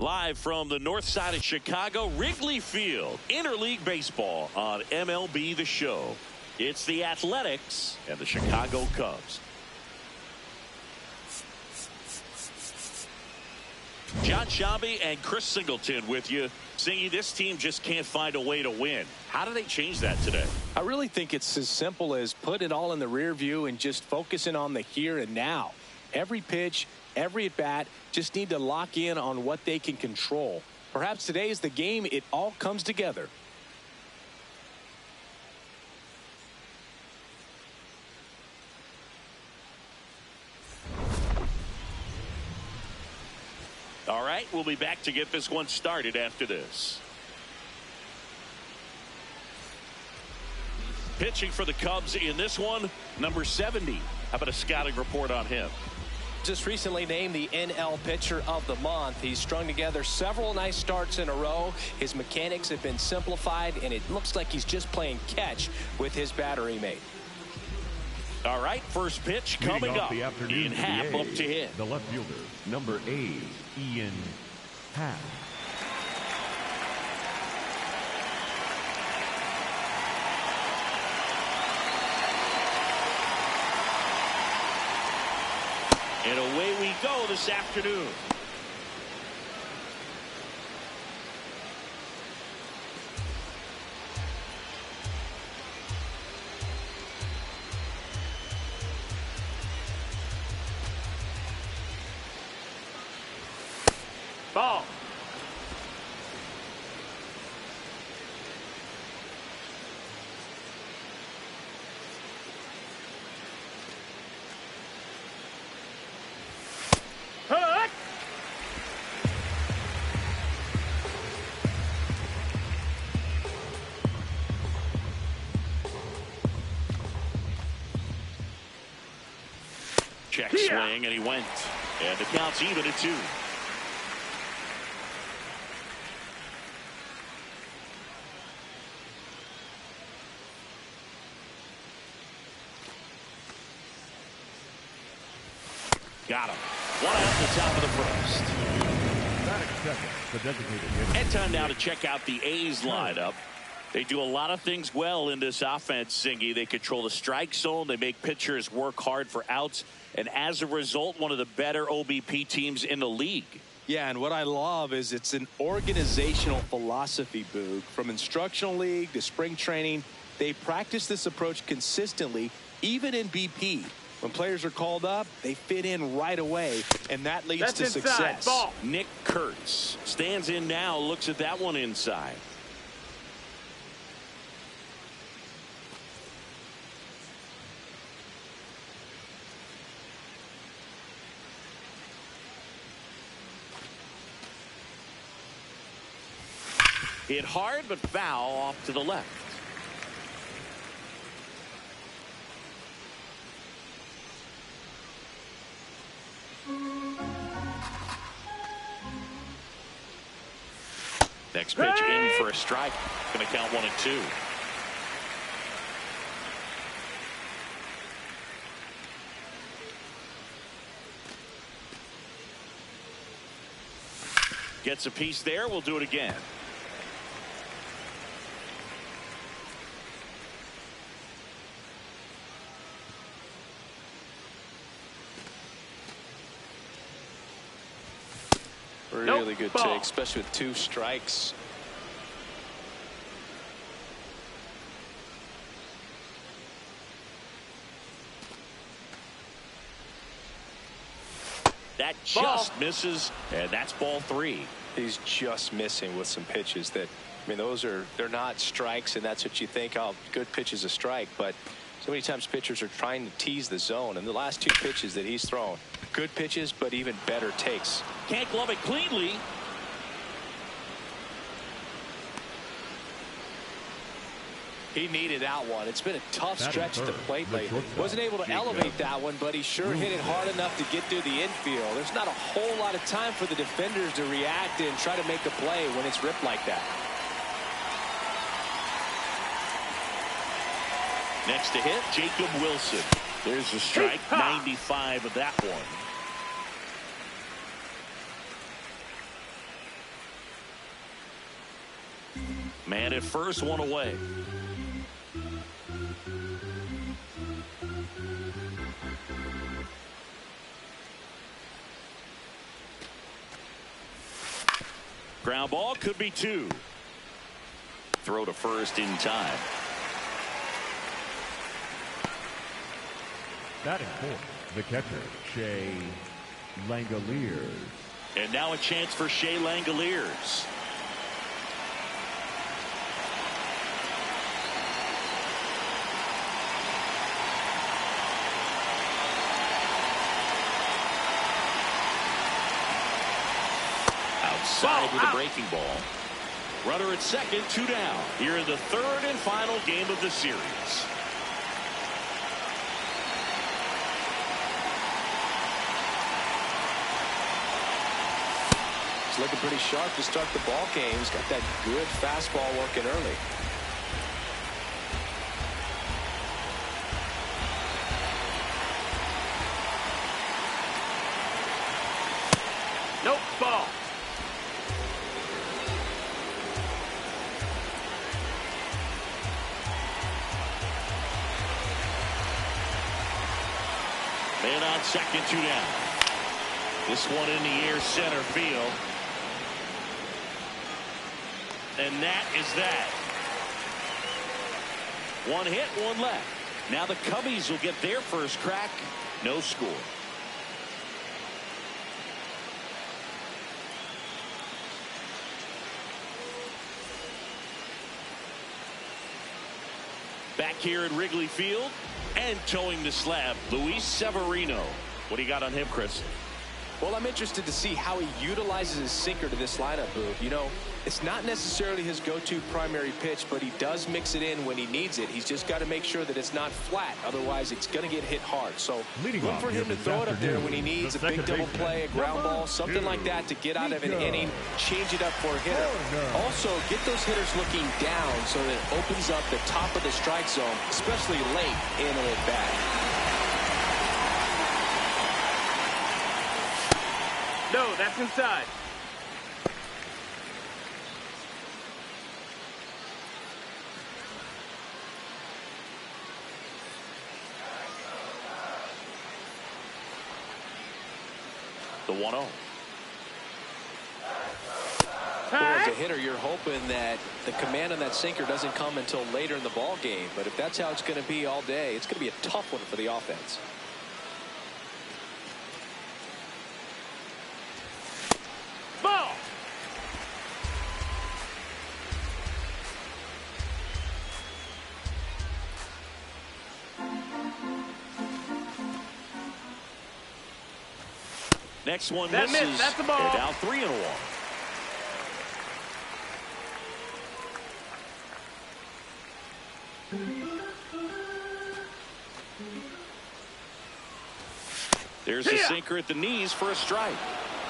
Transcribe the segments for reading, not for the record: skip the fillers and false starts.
Live from the north side of Chicago, Wrigley Field, interleague baseball on MLB The Show. It's the Athletics and the Chicago Cubs. John Shabby and Chris Singleton with you. Singy, this team just can't find a way to win. How do they change that today? I really think it's as simple as put it all in the rear view and just focusing on the here and now. Every pitch, every at bat, just need to lock in on what they can control. Perhaps today is the game it all comes together. All right, we'll be back to get this one started after this. Pitching for the Cubs in this one, number 70. How about a scouting report on him? Just recently named the NL Pitcher of the Month. He's strung together several nice starts in a row. His mechanics have been simplified, and it looks like he's just playing catch with his battery mate. All right, first pitch coming up. Ian Happ up to hit. The left fielder, number 8, Ian Happ. And away we go this afternoon. Ball. Check swing, and he went. And the count's even at 2. Got him. One out at the top of the first. And time now to check out the A's lineup. They do a lot of things well in this offense, Singy. They control the strike zone. They make pitchers work hard for outs. And as a result, one of the better OBP teams in the league. Yeah, and what I love is it's an organizational philosophy, Boog. From instructional league to spring training, they practice this approach consistently, even in BP. When players are called up, they fit in right away, and that leads to success. Ball. Nick Kurtz stands in now, looks at that one inside. Hit hard, but foul off to the left. Next pitch in for a strike. Going to count 1-2. Gets a piece there. We'll do it again. Really good take, especially with 2 strikes. That just misses, and that's ball 3. He's just missing with some pitches that, I mean, they're not strikes, and that's what you think, oh, good pitch is a strike, but so many times pitchers are trying to tease the zone, and the last 2 pitches that he's thrown, good pitches, but even better takes. Can't glove it cleanly. He needed that one. It's been a tough stretch at the plate lately. Wasn't able to elevate that one, but he sure hit it hard enough to get through the infield. There's not a whole lot of time for the defenders to react and try to make a play when it's ripped like that. Next to hit, Jacob Wilson. There's a strike, 95 of that one. Man at first, one away. Ground ball, could be two. Throw to first in time. Batting fourth, the catcher, Shea Langoliers. And now a chance for Shea Langoliers. Outside with a breaking ball. Runner at second, 2 down. Here in the third and final game of the series. He's looking pretty sharp to start the ball game. He's got that good fastball working early. Nope, ball. Man on second, 2 down. This one in the air, center field. And that is that. One hit, one left. Now the Cubbies will get their first crack. No score. Back here at Wrigley Field and towing the slab, Luis Severino. What do you got on him, Chris? Well, I'm interested to see how he utilizes his sinker to this lineup, Boog. You know, it's not necessarily his go-to primary pitch, but he does mix it in when he needs it. He's just got to make sure that it's not flat. Otherwise, it's going to get hit hard. So look for him to throw it up there when he needs a big double play, a ground ball, something like that to get out of an inning, change it up for a hitter. Also, get those hitters looking down so that it opens up the top of the strike zone, especially late in an at-bat. No, that's inside. The 1-0. Well, as a hitter, you're hoping that the command on that sinker doesn't come until later in the ball game. But if that's how it's going to be all day, it's going to be a tough one for the offense. Ball. Next one That misses. missed. That's the ball. They're down 3-1. There's a sinker at the knees for a strike.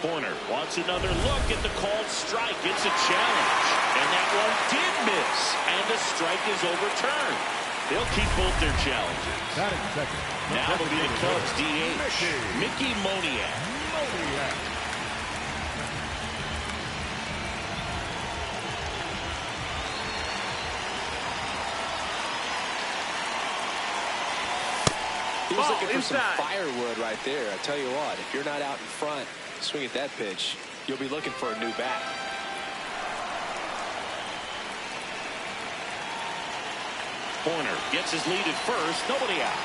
Corner wants another look at the called strike. It's a challenge. And that one did miss. And the strike is overturned. They'll keep both their challenges. Now it'll be the Cubs DH. Mickey Moniak. He was looking for some firewood right there. I tell you what, if you're not out in front, swing at that pitch, you'll be looking for a new bat. Corner gets his lead at first. Nobody out.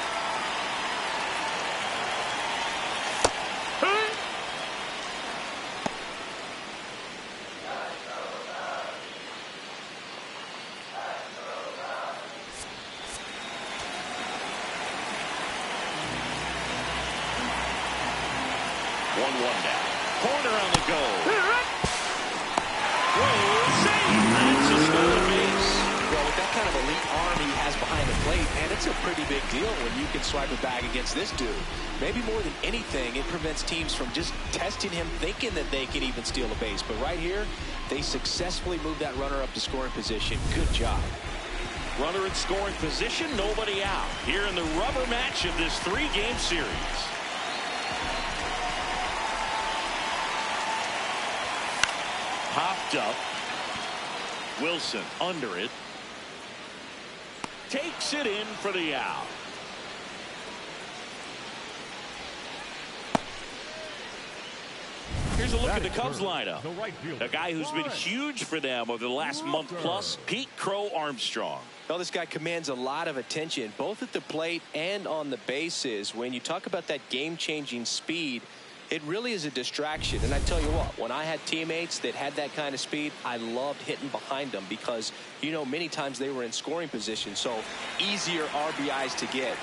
One down. Corner on the go. Whoa, save. That's a stolen base. Well, with that kind of elite arm he has behind the plate, man, it's a pretty big deal when you can swipe it back against this dude. Maybe more than anything, it prevents teams from just testing him, thinking that they can even steal a base. But right here, they successfully moved that runner up to scoring position. Good job. Runner in scoring position, nobody out. Here in the rubber match of this 3-game series. Popped up. Wilson under it. Takes it in for the out. Here's a look at the Cubs lineup. A guy who's been huge for them over the last month plus, Pete Crow Armstrong. Well, this guy commands a lot of attention, both at the plate and on the bases. When you talk about that game-changing speed, it really is a distraction. And I tell you what, when I had teammates that had that kind of speed, I loved hitting behind them because, you know, many times they were in scoring position, so easier RBIs to get.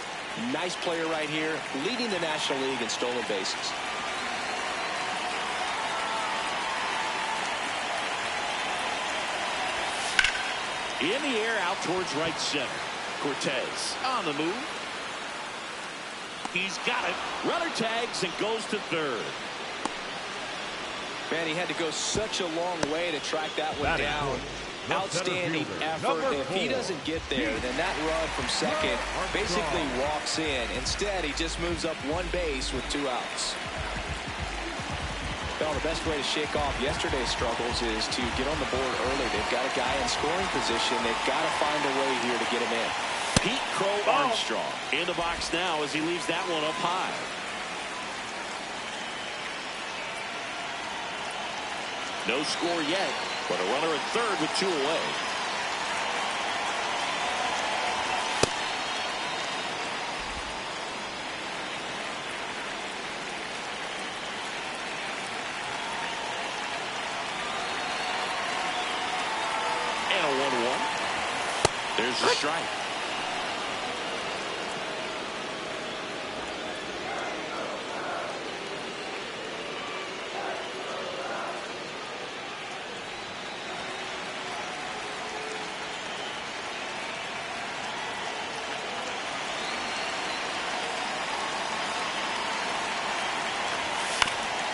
Nice player right here, leading the National League in stolen bases. In the air, out towards right center. Cortez on the move. He's got it. Runner tags and goes to third. Man, he had to go such a long way to track that one down. Outstanding effort. If he doesn't get there, then that run from second basically walks in. Instead, he just moves up one base with 2 outs. Well, the best way to shake off yesterday's struggles is to get on the board early. They've got a guy in scoring position. They've got to find a way here to get him in. Pete Crow Armstrong in the box now as he leaves that one up high. No score yet, but a runner at third with 2 away. And a 1-1. There's a strike.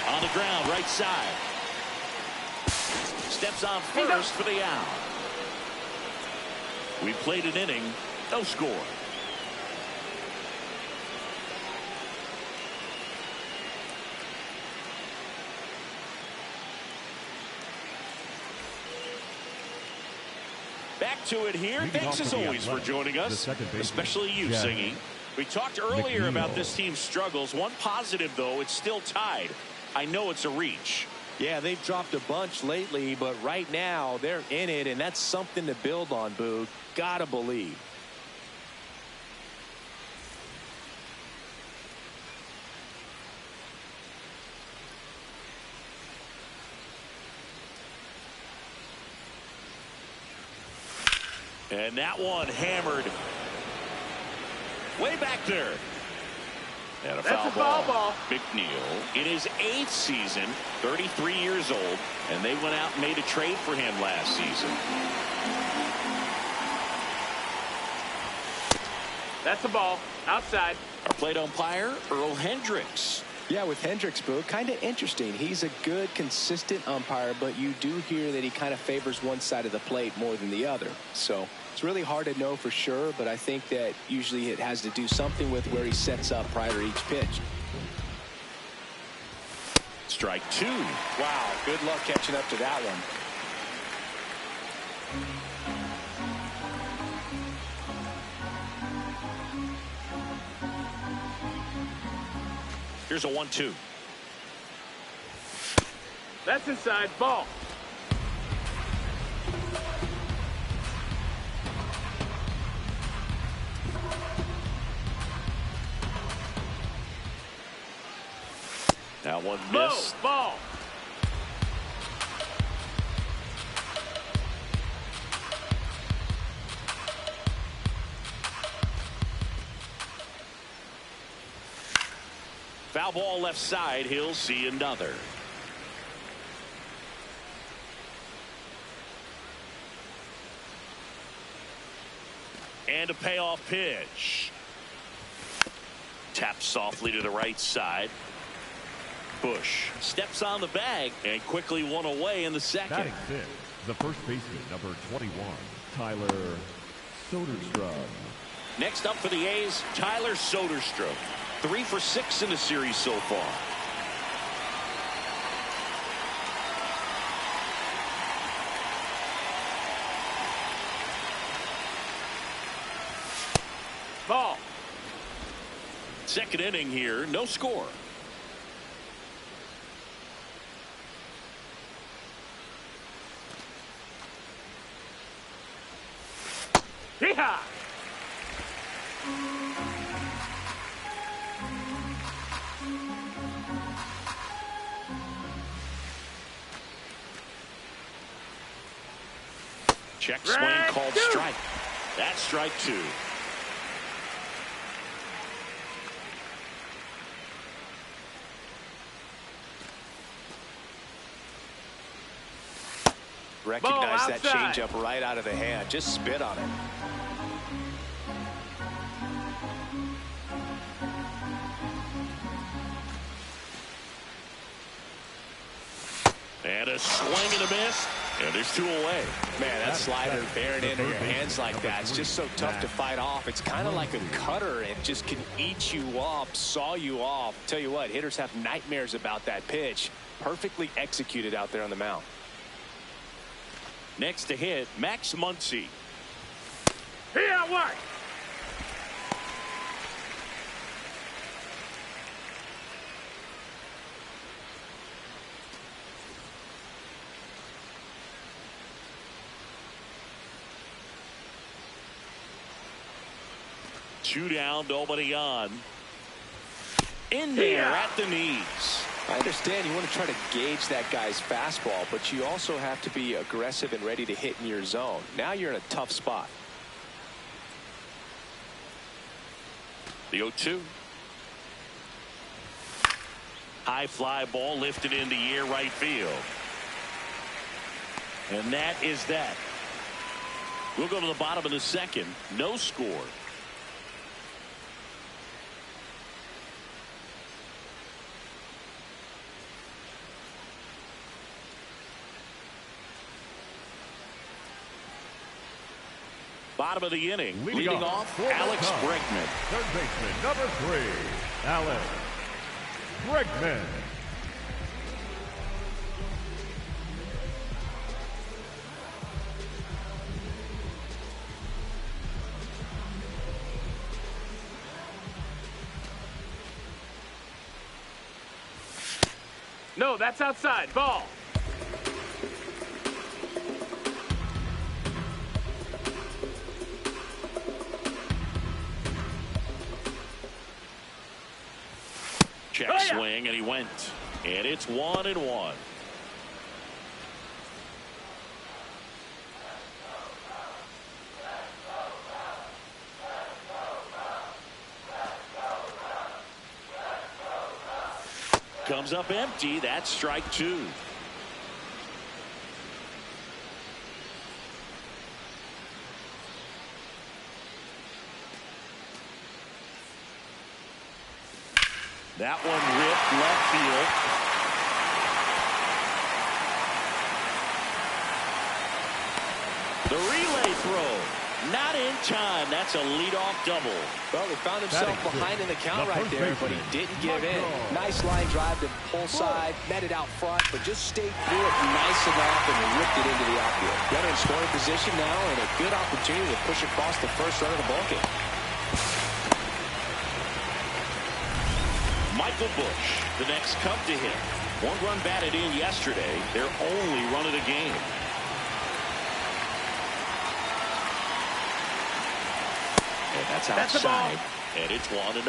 On the ground, right side. Steps on first for the out. We played an inning, no score. Back to it here. Thanks as always for joining us, especially you, Singy. We talked earlier about this team's struggles. One positive, though, it's still tied. I know it's a reach. Yeah, they've dropped a bunch lately, but right now they're in it, and that's something to build on, Boog. Gotta believe. And that one hammered way back there. And a foul ball. McNeil in his 8th season, 33 years old, and they went out and made a trade for him last season. That's a ball. Outside. Our plate umpire, Earl Hendricks. Yeah, with Hendricks, Boo, kind of interesting. He's a good, consistent umpire, but you do hear that he kind of favors one side of the plate more than the other. So it's really hard to know for sure, but I think that usually it has to do something with where he sets up prior to each pitch. Strike 2. Wow, good luck catching up to that one. Here's a 1-2. That's inside. Ball. That one missed. Ball. Foul ball left side. He'll see another. And a payoff pitch. Taps softly to the right side. Bush steps on the bag and quickly one away in the second. Batting fifth, the first baseman, number 21, Tyler Soderstrom. Next up for the A's, Tyler Soderstrom. 3 for 6 in the series so far. Ball. Second inning here, no score. Yeehaw! Check swing called strike. That's strike two. Recognize that changeup right out of the hand. Just spit on it. And a swing and a miss. And there's two away. Man, that slider bearing into your hands like that, it's just so tough to fight off. It's kind of like a cutter. It just can eat you up, saw you off. Tell you what, hitters have nightmares about that pitch. Perfectly executed out there on the mound. Next to hit, Max Muncy. Here at work. Two down, nobody on. In there at the knees. I understand you want to try to gauge that guy's fastball, but you also have to be aggressive and ready to hit in your zone. Now you're in a tough spot. The 0-2. High fly ball lifted in the air right field. And that is that. We'll go to the bottom of the second. No score. Bottom of the inning. Leading off, Alex Bregman. Third baseman, number 3, Alex Bregman. No, that's outside. Ball. Check swing, and he went. And it's 1-1. Comes up empty. That's strike two. That one ripped left field. The relay throw. Not in time. That's a leadoff double. Well, he found himself behind in the count right there, but he didn't give in. Nice line drive to pull side, met it out front, but just stayed through it nice enough and ripped it into the outfield. Got in scoring position now and a good opportunity to push across the first run of the ballgame. Michael Busch, the next Cub to hit. One run batted in yesterday. Their only run of the game. And that's outside. And it's 1-0.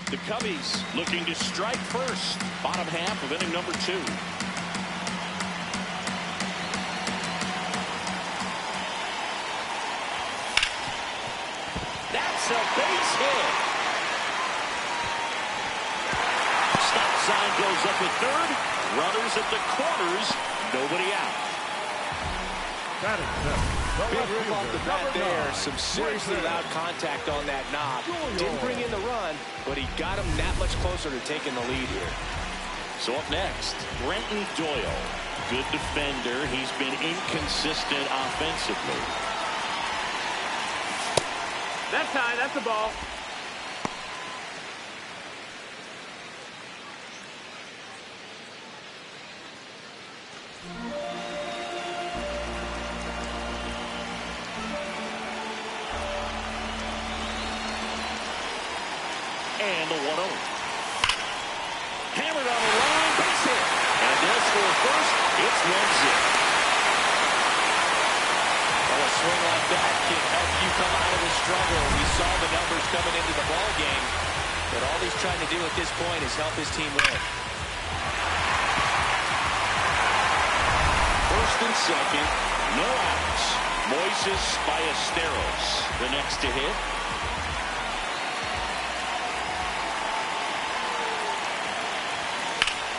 The Cubbies looking to strike first. Bottom half of inning number 2. That's a base hit. Stop sign goes up at third. Runners at the corners. Nobody out. Big rip off the bat there. Some seriously loud contact on that knock. Didn't bring in the run, but he got him that much closer to taking the lead here. So up next, Brenton Doyle. Good defender. He's been inconsistent offensively. That's high. That's a ball. that can help you come out of the struggle. We saw the numbers coming into the ball game, but all he's trying to do at this point is help his team win. First and second, no outs. Moises Ballesteros, the next to hit.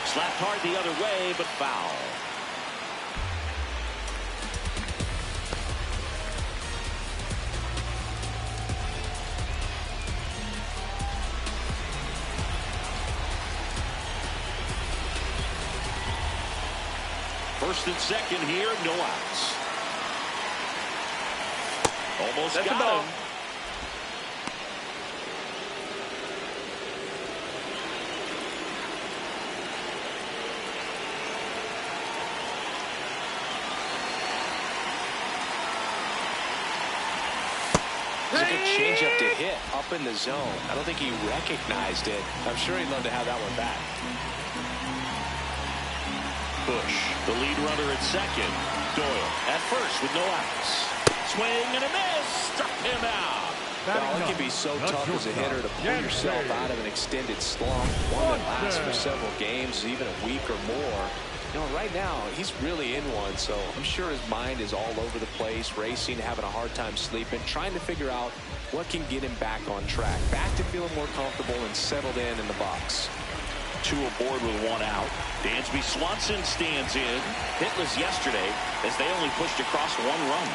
Slapped hard the other way, but foul. First and second here, no outs. Almost That's got the ball. him. It's a good changeup to hit up in the zone. I don't think he recognized it. I'm sure he'd love to have that one back. Bush, the lead runner at second. Doyle at first with no outs. Swing and a miss. Struck him out. Well, it can be so tough as a hitter to pull yourself out of an extended slump, one that lasts for several games, even a week or more. You know, right now, he's really in one, so I'm sure his mind is all over the place, racing, having a hard time sleeping, trying to figure out what can get him back on track, back to feeling more comfortable and settled in the box. Two aboard with one out. Dansby Swanson stands in. Hitless yesterday as they only pushed across one run.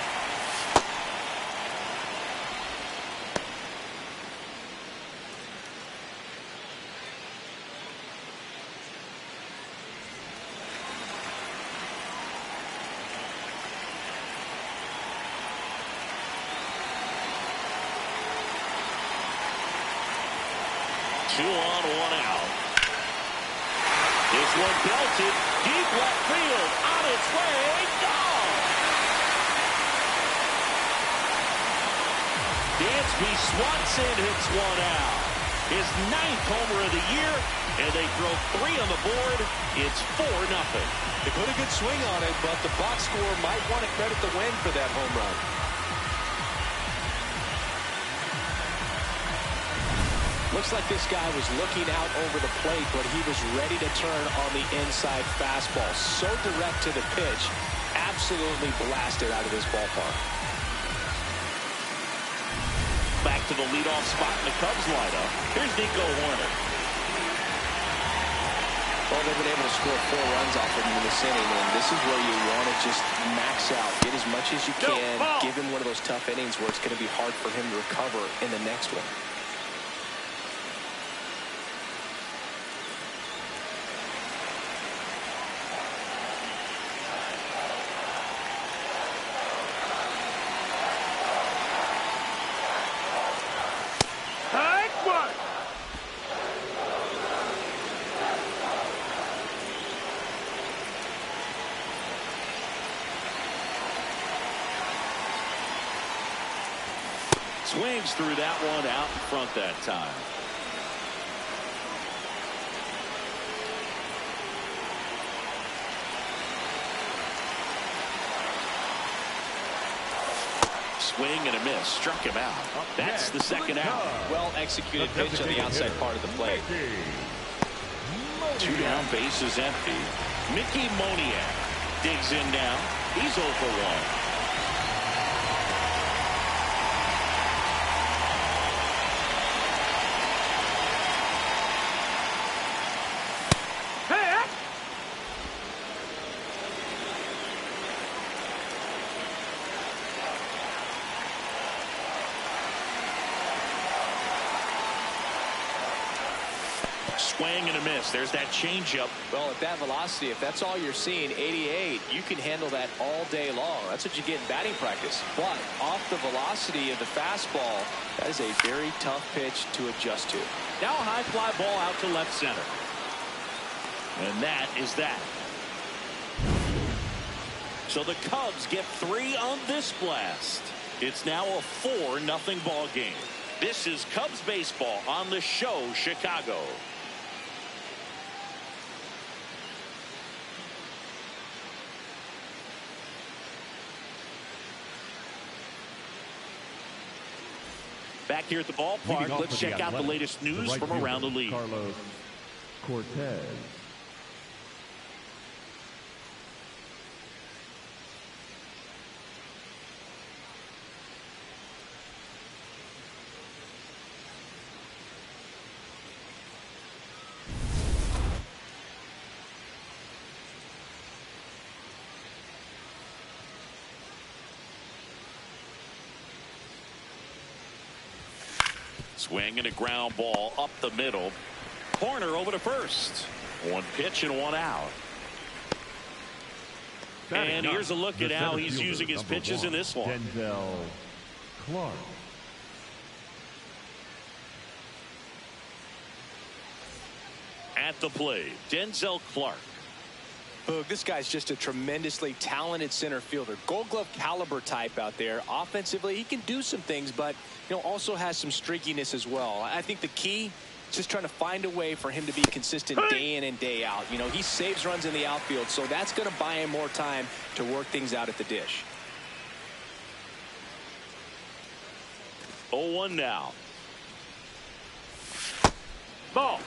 Two on, one out. This one belted deep left field, on its way, gone. Dansby Swanson hits one out. His 9th homer of the year, and they throw 3 on the board. It's 4-0. They put a good swing on it, but the box score might want to credit the win for that home run. Looks like this guy was looking out over the plate, but he was ready to turn on the inside fastball. So direct to the pitch, absolutely blasted out of this ballpark. Back to the leadoff spot in the Cubs lineup. Here's Nico Horner. Well, they've been able to score 4 runs off of him in this inning, and this is where you want to just max out, get as much as you can, give him one of those tough innings where it's going to be hard for him to recover in the next one. Swings through that one out in front that time. Swing and a miss. Struck him out. That's the second out. Well executed pitch on the outside part of the plate. 2 down, bases empty. Mickey Moniak digs in now. He's 0 for 1. Swing and a miss. There's that changeup. Well, at that velocity, if that's all you're seeing, 88, you can handle that all day long. That's what you get in batting practice. But off the velocity of the fastball, that is a very tough pitch to adjust to. Now a high fly ball out to left center. And that is that. So the Cubs get 3 on this blast. It's now a 4-0 ball game. This is Cubs baseball on the show, Chicago. Back here at the ballpark, let's check out the latest news from around the league. Carlos Cortez. Swing and a ground ball up the middle. Corner over to first. One pitch and one out. And here's a look at how he's using his pitches in this one. Denzel Clark. At the plate, Denzel Clark. Boog, this guy's just a tremendously talented center fielder. Gold Glove caliber type out there. Offensively, he can do some things, but also has some streakiness as well. I think the key is just trying to find a way for him to be consistent day in and day out. He saves runs in the outfield, so that's going to buy him more time to work things out at the dish. 0-1 now. Ball.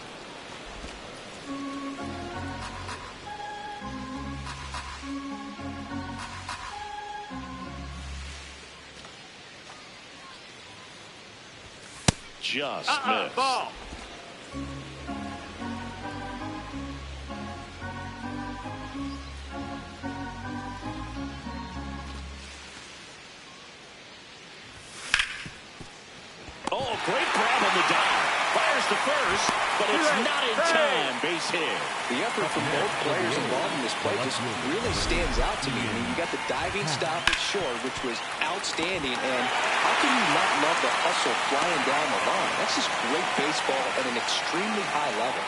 Just missed. Ball. Oh, great grab on the dive. Fires to first, but it's not in time. Base hit. The effort from both players involved in this play just really stands out to me. I mean, you got the diving stop at short, which was outstanding, and how can you not love the hustle flying down the line? That's just great baseball at an extremely high level.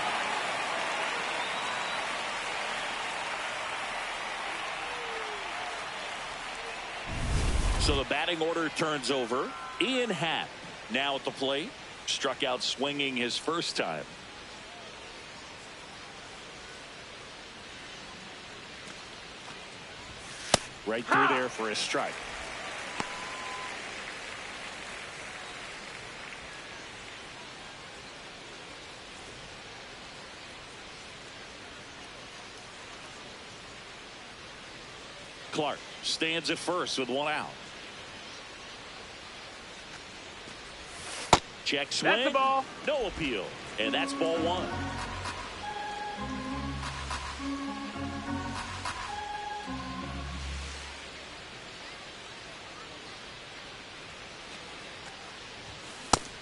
So the batting order turns over. Ian Happ now at the plate. Struck out swinging his first time. Right through there for a strike. Clark stands at first with one out. Check swing. That's the ball. No appeal. And that's ball one.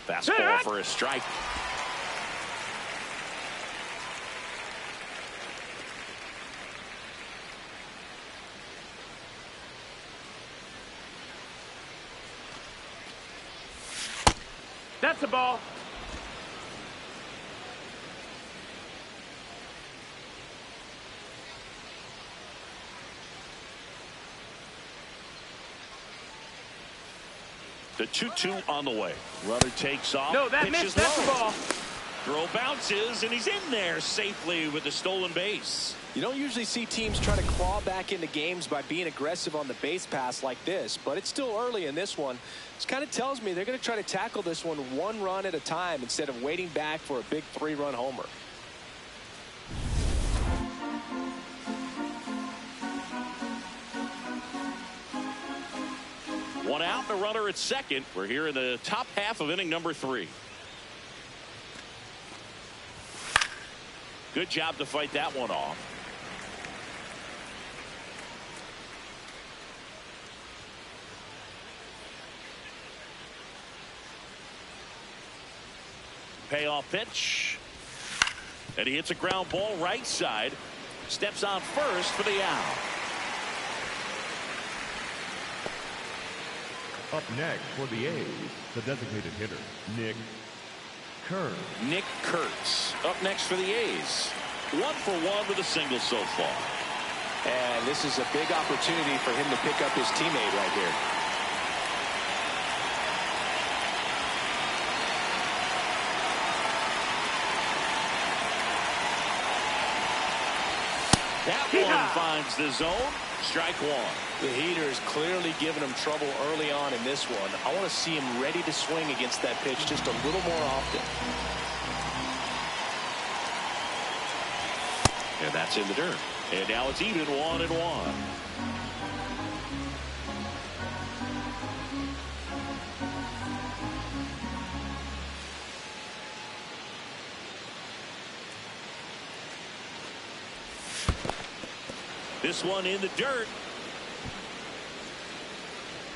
Fastball for a strike. That's the ball. The 2-2 on the way. Runner takes off. No, that missed. That's the ball. Throw bounces, and he's in there safely with the stolen base. You don't usually see teams try to claw back into games by being aggressive on the base pass like this, but it's still early in this one. This kind of tells me they're going to try to tackle this one run at a time instead of waiting back for a big 3-run homer. One out, the runner at second. We're here in the top half of inning number 3. Good job to fight that one off. Payoff pitch. And he hits a ground ball right side. Steps on first for the out. Up next for the A's, the designated hitter, Nick Kurtz. Nick Kurtz up next for the A's. 1 for 1 with a single so far. And this is a big opportunity for him to pick up his teammate right here. That one finds the zone. Strike one. The heater is clearly giving him trouble early on in this one. I want to see him ready to swing against that pitch just a little more often. And that's in the dirt. And now it's even 1-1. This one in the dirt.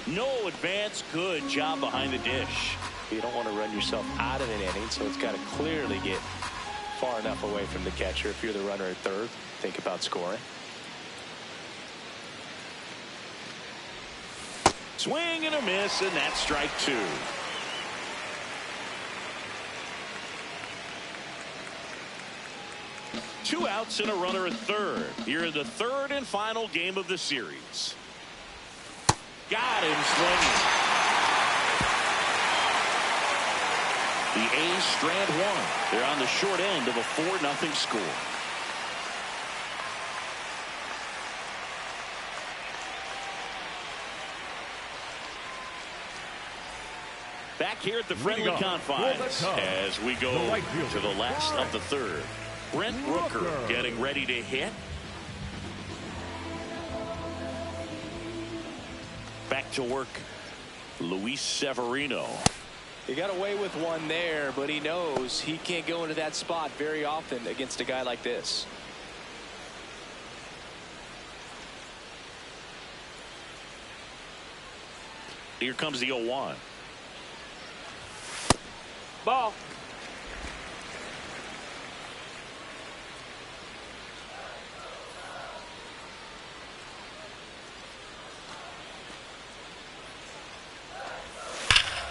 No advance. Good job behind the dish. You don't want to run yourself out of an inning, so it's got to clearly get far enough away from the catcher. If you're the runner at third, think about scoring. Swing and a miss, and that's strike two. Two outs and a runner at third. Here in the third and final game of the series. Got him swinging. The A's strand one. They're on the short end of a 4-0 score. Back here at the friendly confines as we go to the last of the third. Brent Rooker getting ready to hit. Back to work, Luis Severino. He got away with one there, but he knows he can't go into that spot very often against a guy like this. Here comes the 0-1. Ball.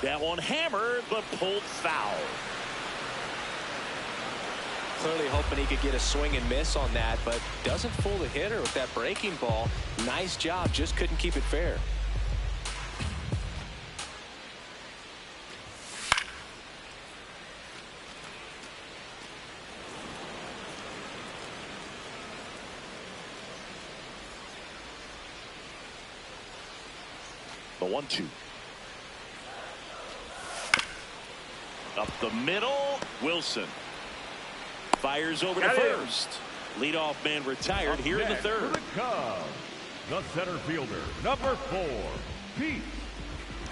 That one hammered, but pulled foul. Clearly hoping he could get a swing and miss on that, but doesn't fool the hitter with that breaking ball. Nice job, just couldn't keep it fair. The 1-2. Up the middle, Wilson fires over to first. Leadoff man retired here in the third. The center fielder, number 4, Pete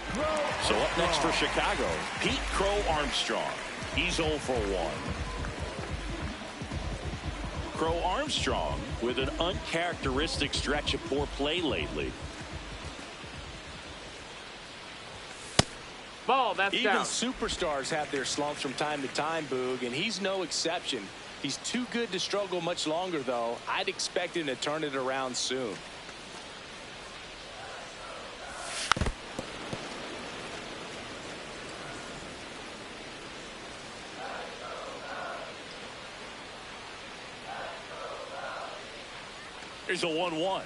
Crow. So up next for Chicago, Pete Crow Armstrong. He's 0 for 1. Crow Armstrong with an uncharacteristic stretch of poor play lately. Ball, that's Even down. superstars have their slumps from time to time, Boog, and he's no exception. He's too good to struggle much longer, though. I'd expect him to turn it around soon. Here's a 1-1.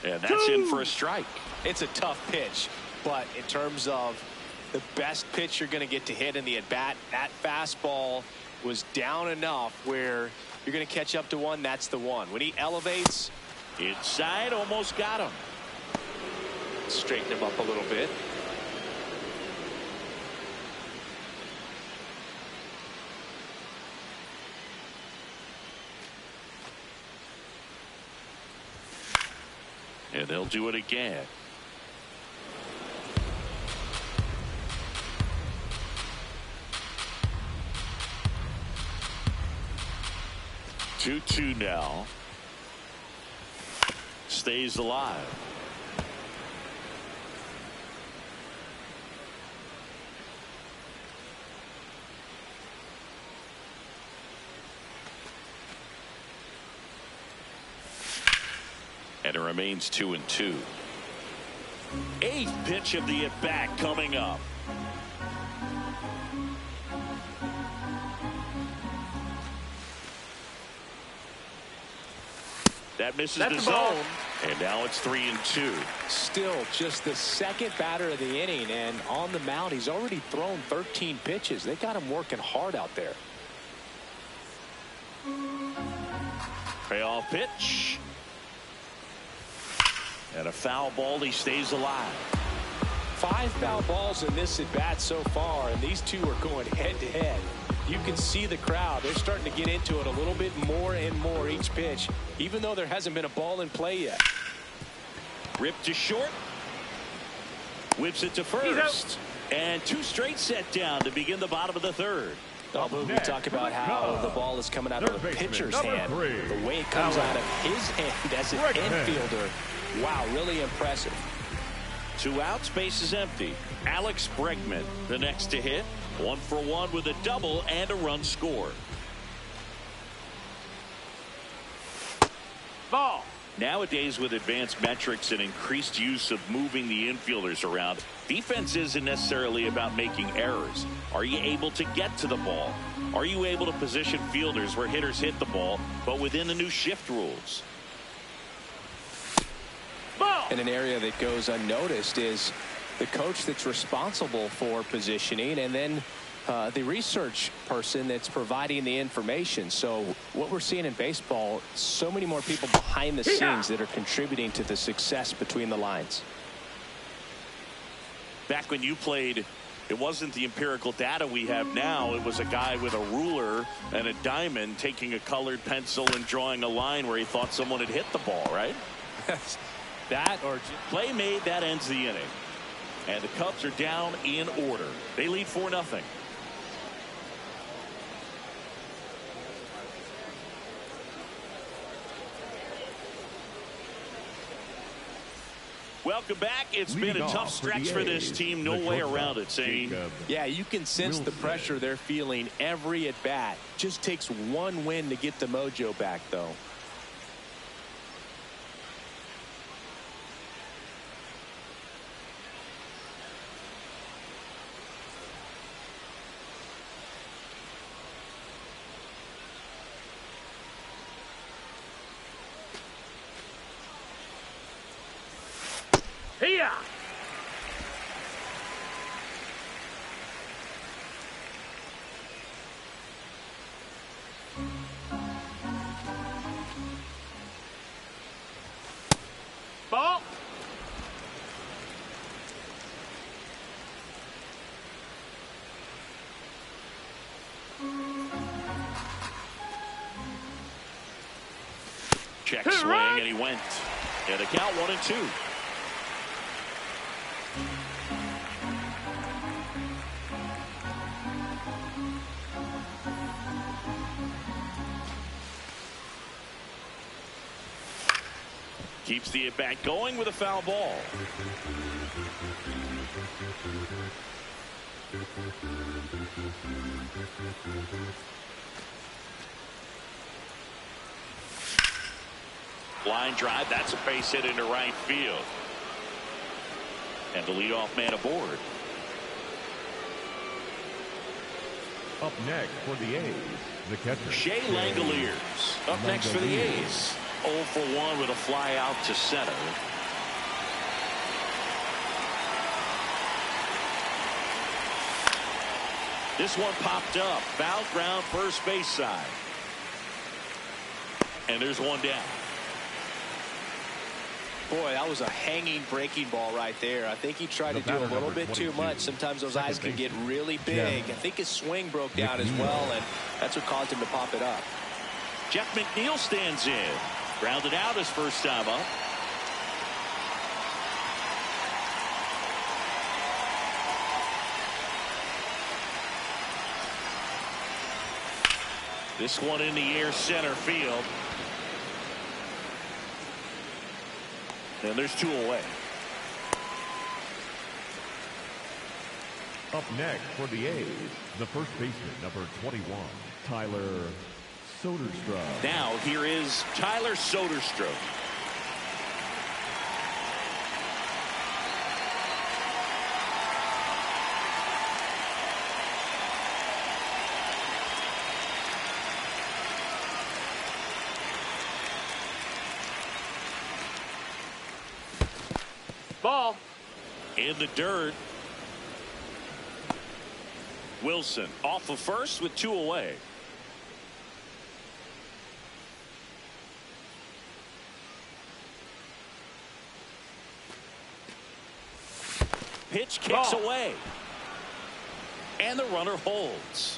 And that's in for a strike. It's a tough pitch, but in terms of the best pitch you're going to get to hit in the at-bat, that fastball was down enough where you're going to catch up to one. That's the one. When he elevates, Inside, almost got him. straighten him up a little bit. And they'll do it again. Two now. Stays alive. And it remains 2-2. Eighth pitch of the at-bat coming up. That misses the zone. And now it's 3-2. Still just the second batter of the inning, and on the mound he's already thrown 13 pitches. They got him working hard out there. Payoff pitch. And a foul ball, he stays alive. 5 foul balls in this at bat so far, and these two are going head to head. You can see the crowd. They're starting to get into it a little bit more and more each pitch, even though there hasn't been a ball in play yet. Ripped to short. Whips it to first. And 2 straight set down to begin the bottom of the third. We talk about how the ball is coming out of the pitcher's hand. The way it comes out of his hand as an infielder. Wow, really impressive. 2 outs, base is empty. Alex Bregman, the next to hit. 1 for 1 with a double and a run scored. Ball. Nowadays, with advanced metrics and increased use of moving the infielders around, defense isn't necessarily about making errors. Are you able to get to the ball? Are you able to position fielders where hitters hit the ball, but within the new shift rules? Ball. And an area that goes unnoticed is the coach that's responsible for positioning, and then the research person that's providing the information. So what we're seeing in baseball, so many more people behind the scenes that are contributing to the success between the lines. Back when you played, it wasn't the empirical data we have now. It was a guy with a ruler and a diamond taking a colored pencil and drawing a line where he thought someone had hit the ball, right? That or play made, that ends the inning. And the Cubs are down in order. They lead 4-0. Welcome back. It's been a tough stretch for this team. No way around it, Zane. Yeah, you can sense the pressure they're feeling every at bat. Just takes one win to get the mojo back, though. Here. Ball. Check swing, and he went. And the count 1-2. Keeps the at-bat going with a foul ball. Line drive, that's a base hit into right field. And the leadoff man aboard. Up next for the A's, the catcher, Shea Langoliers. Up next for the A's. 0 for 1 with a fly out to center. This one popped up. Foul ground, first base side. And there's one down. Boy, that was a hanging breaking ball right there. I think he tried to do a little bit too much. Sometimes those eyes can get really big. I think his swing broke down as well, and that's what caused him to pop it up. Jeff McNeil stands in. Grounded out his first time up. This one in the air, center field. And there's 2 away. Up next for the A's, the first baseman, number 21, Tyler Soderstrom. Now here is Tyler Soderstrom. Ball. In the dirt. Wilson off of first with 2 away. pitch kicks away. And the runner holds.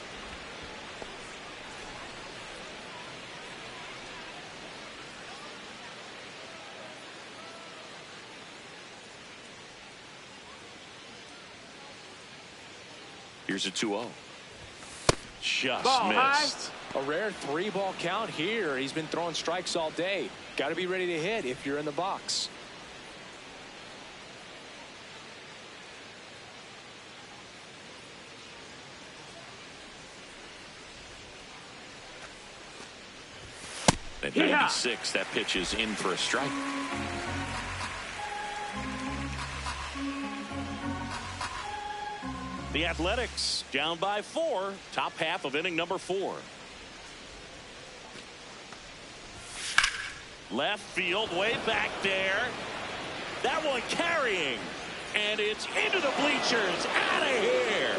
Here's a 2-0. Just missed. A rare 3-ball count here. He's been throwing strikes all day. Got to be ready to hit if you're in the box. At 96, that pitch is in for a strike. The Athletics down by 4, top half of inning number 4. Left field, way back there. That one carrying, and it's into the bleachers. Out of here.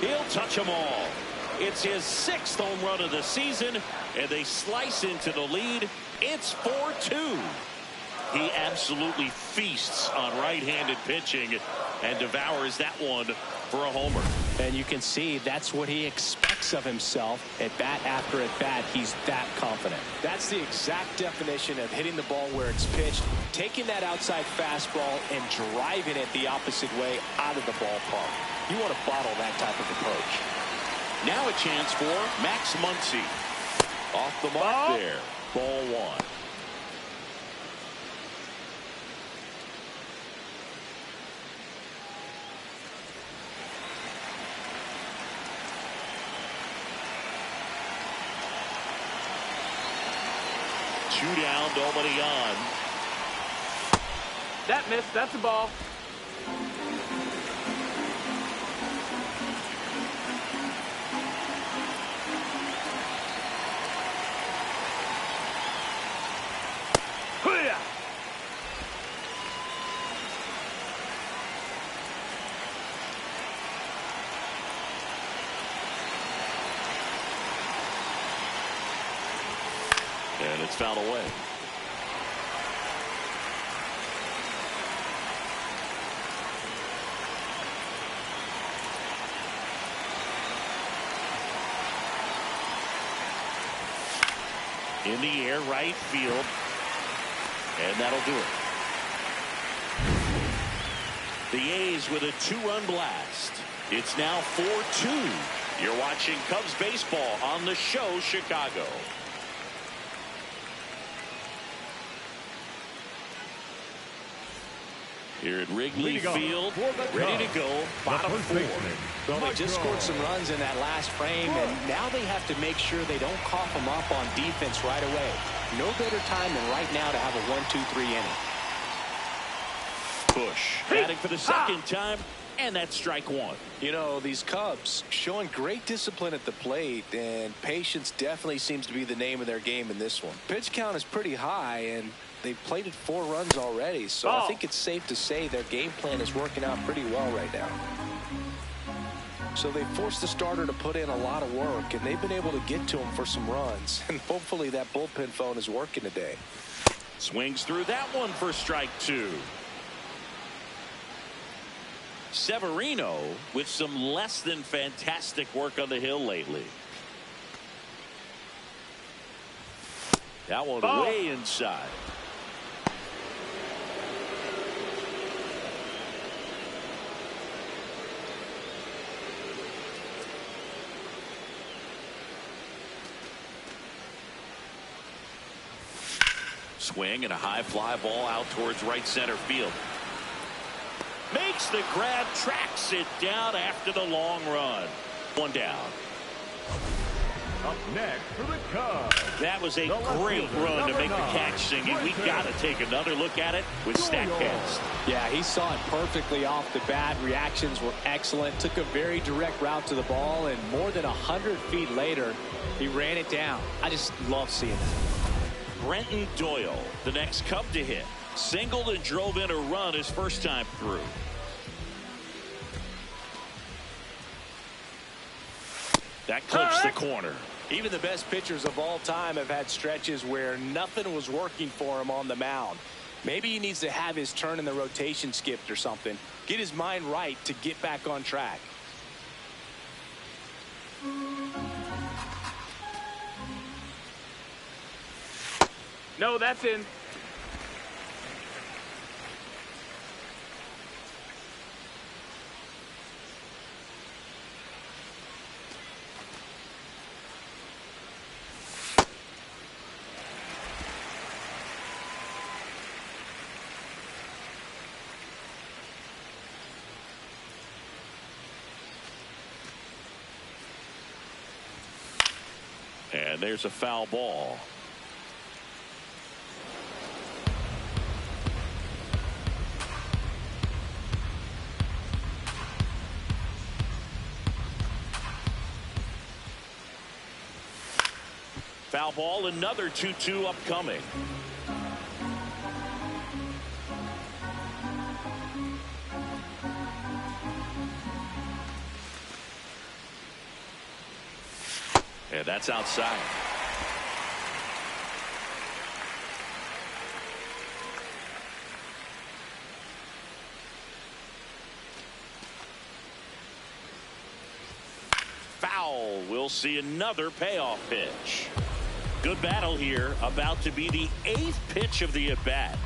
He'll touch them all. It's his 6th home run of the season, and they slice into the lead. It's 4-2. He absolutely feasts on right-handed pitching and devours that one for a homer. And you can see that's what he expects of himself at bat after at bat. He's that confident. That's the exact definition of hitting the ball where it's pitched, taking that outside fastball and driving it the opposite way out of the ballpark. You want to bottle that type of approach. Now a chance for Max Muncy. Off the mark there. Ball 1. Two down, nobody on. That missed. That's a ball. And it's fouled away. In the air, right field. And that'll do it. The A's with a 2-run blast. It's now 4-2. You're watching Cubs baseball on the show, Chicago. Here at Wrigley Field, ready to go, bottom 4. Well, they just scored some runs in that last frame, and now they have to make sure they don't cough them up on defense right away. No better time than right now to have a 1-2-3 inning. Push. Batting for the second time, and that's strike 1. You know, these Cubs showing great discipline at the plate, and patience definitely seems to be the name of their game in this one. Pitch count is pretty high, and they've plated 4 runs already, so I think it's safe to say their game plan is working out pretty well right now. So they forced the starter to put in a lot of work, and they've been able to get to him for some runs, and hopefully that bullpen phone is working today. Swings through that one for strike 2. Severino with some less than fantastic work on the hill lately. That one way inside. Swing and a high fly ball out towards right center field. Makes the grab, tracks it down after the long run. One down. Up next for the Cubs. That was a great run to make the catch, Singy. We got to take another look at it with StatCast. Yeah, he saw it perfectly off the bat. Reactions were excellent. Took a very direct route to the ball, and more than 100 feet later, he ran it down. I just love seeing that. Brenton Doyle, the next Cub to hit. Singled and drove in a run his first time through. That clips the corner. Even the best pitchers of all time have had stretches where nothing was working for him on the mound. Maybe he needs to have his turn in the rotation skipped or something. Get his mind right to get back on track. No, that's in. And there's a foul ball. Foul ball, another 2-2 upcoming. And that's outside. Foul. We'll see another payoff pitch. Good battle here. About to be the 8th pitch of the at-bat.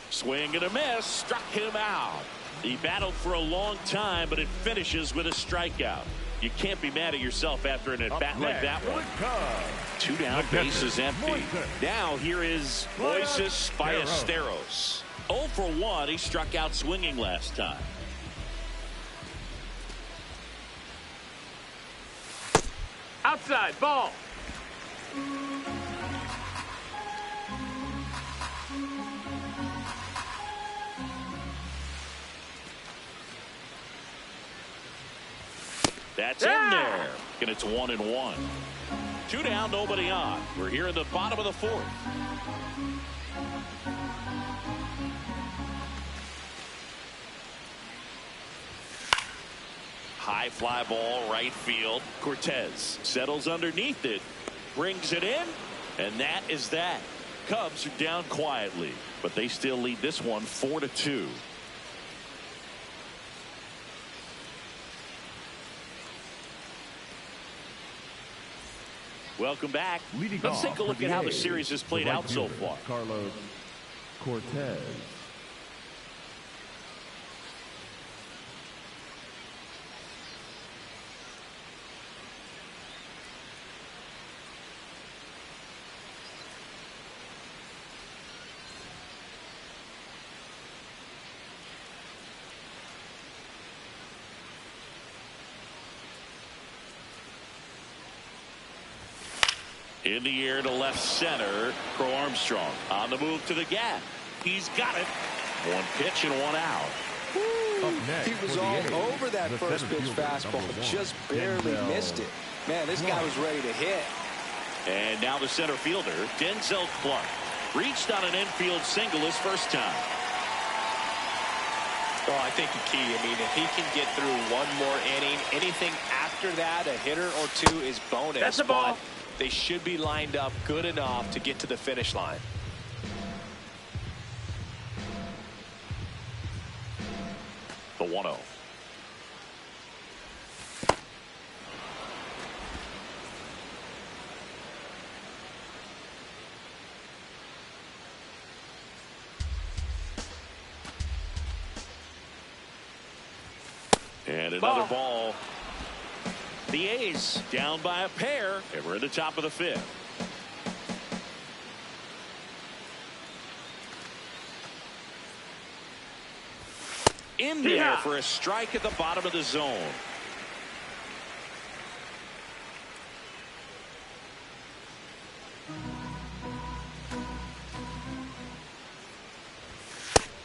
Swing and a miss. Struck him out. He battled for a long time, but it finishes with a strikeout. You can't be mad at yourself after an at-bat like that one. 2 down, bases empty. Now here is Moises Ballesteros. 0 for 1. He struck out swinging last time. Outside, ball. That's in there. And it's 1-1. 2 down, nobody on. We're here in the bottom of the 4th. High fly ball, right field. Cortez settles underneath it, brings it in, and that is that. Cubs are down quietly, but they still lead this one 4-2. Welcome back. Let's take a look at how the series has played out so far. Carlos Cortez. In the air to left center. Crow Armstrong on the move to the gap. He's got it. 1 pitch and 1 out. He was all over that first pitch fastball, just barely missed it. Man, this guy was ready to hit. And now the center fielder, Denzel Clark, reached on an infield single his first time. Oh, I think the key, I mean, if he can get through 1 more inning, anything after that, a hitter or 2 is bonus. That's a ball. But they should be lined up good enough to get to the finish line. The 1-0. And another ball. The A's down by a pair, and we're at the top of the 5th. In there for a strike at the bottom of the zone.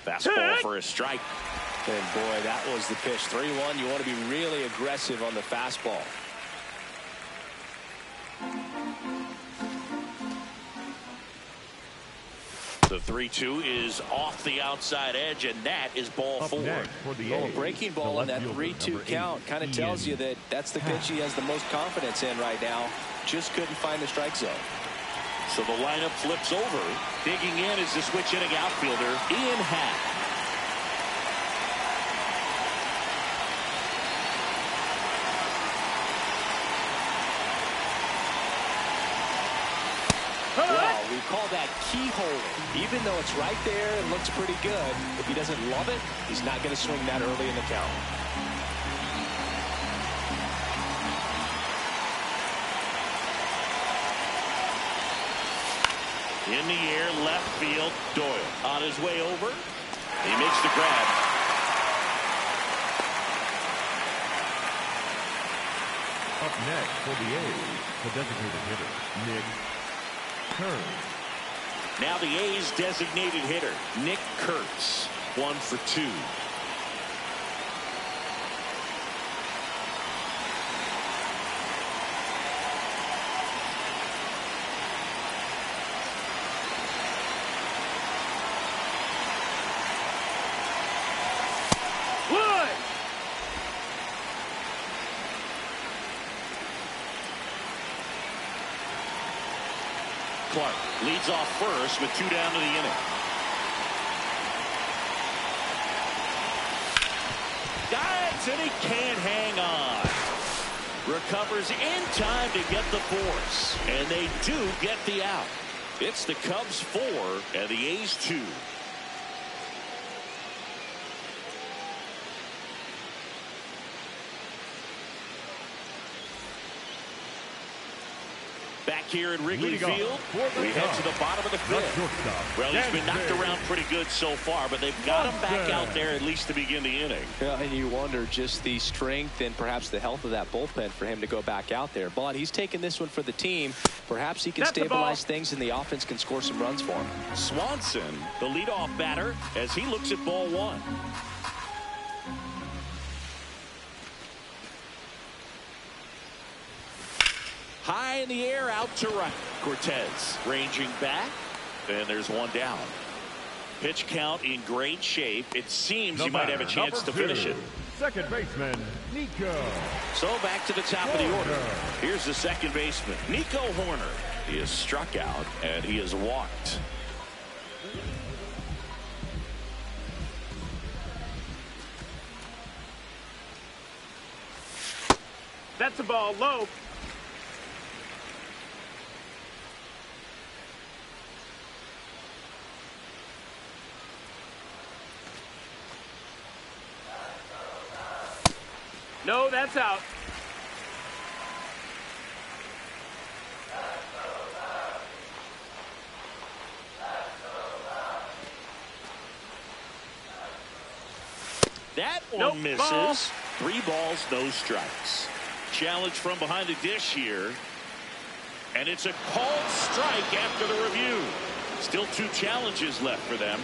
Fastball for a strike. And boy, that was the pitch. 3-1. You want to be really aggressive on the fastball. The 3-2 is off the outside edge, and that is ball Up 4. next for the Well, a A's, breaking ball the on that left fielder, 3-2 count kind of tells you that that's the pitch he has the most confidence in right now. Just couldn't find the strike zone. So the lineup flips over. Digging in is the switch hitting outfielder, Ian Happ. Well, we call that keyhole. Even though it's right there and looks pretty good, if he doesn't love it, he's not going to swing that early in the count. In the air, left field, Doyle. On his way over. He makes the grab. Up next for the A's, the designated hitter, Nick Kurtz. Now the A's designated hitter, Nick Kurtz, 1 for 2. Clark leads off first with 2 down to the inning. Dives and he can't hang on. Recovers in time to get the force. And they do get the out. It's the Cubs 4 and the A's 2. Back here at Wrigley Field, we head to the bottom of the 5th. Well, he's been knocked around pretty good so far, but they've got him back out there at least to begin the inning. Yeah, and you wonder just the strength and perhaps the health of that bullpen for him to go back out there. But he's taking this one for the team. Perhaps he can stabilize things and the offense can score some runs for him. Swanson, the leadoff batter, as he looks at ball 1. High in the air, out to right. Cortez ranging back, and there's 1 down. Pitch count in great shape. It seems he might have a chance to finish it. Second baseman, Nico. So back to the top of the order. Here's the second baseman, Nico Horner. He is struck out, and he is walked. That's a ball low. No, that's out. That one misses. Ball. 3 balls, no strikes. Challenge from behind the dish here. And it's a called strike after the review. Still 2 challenges left for them.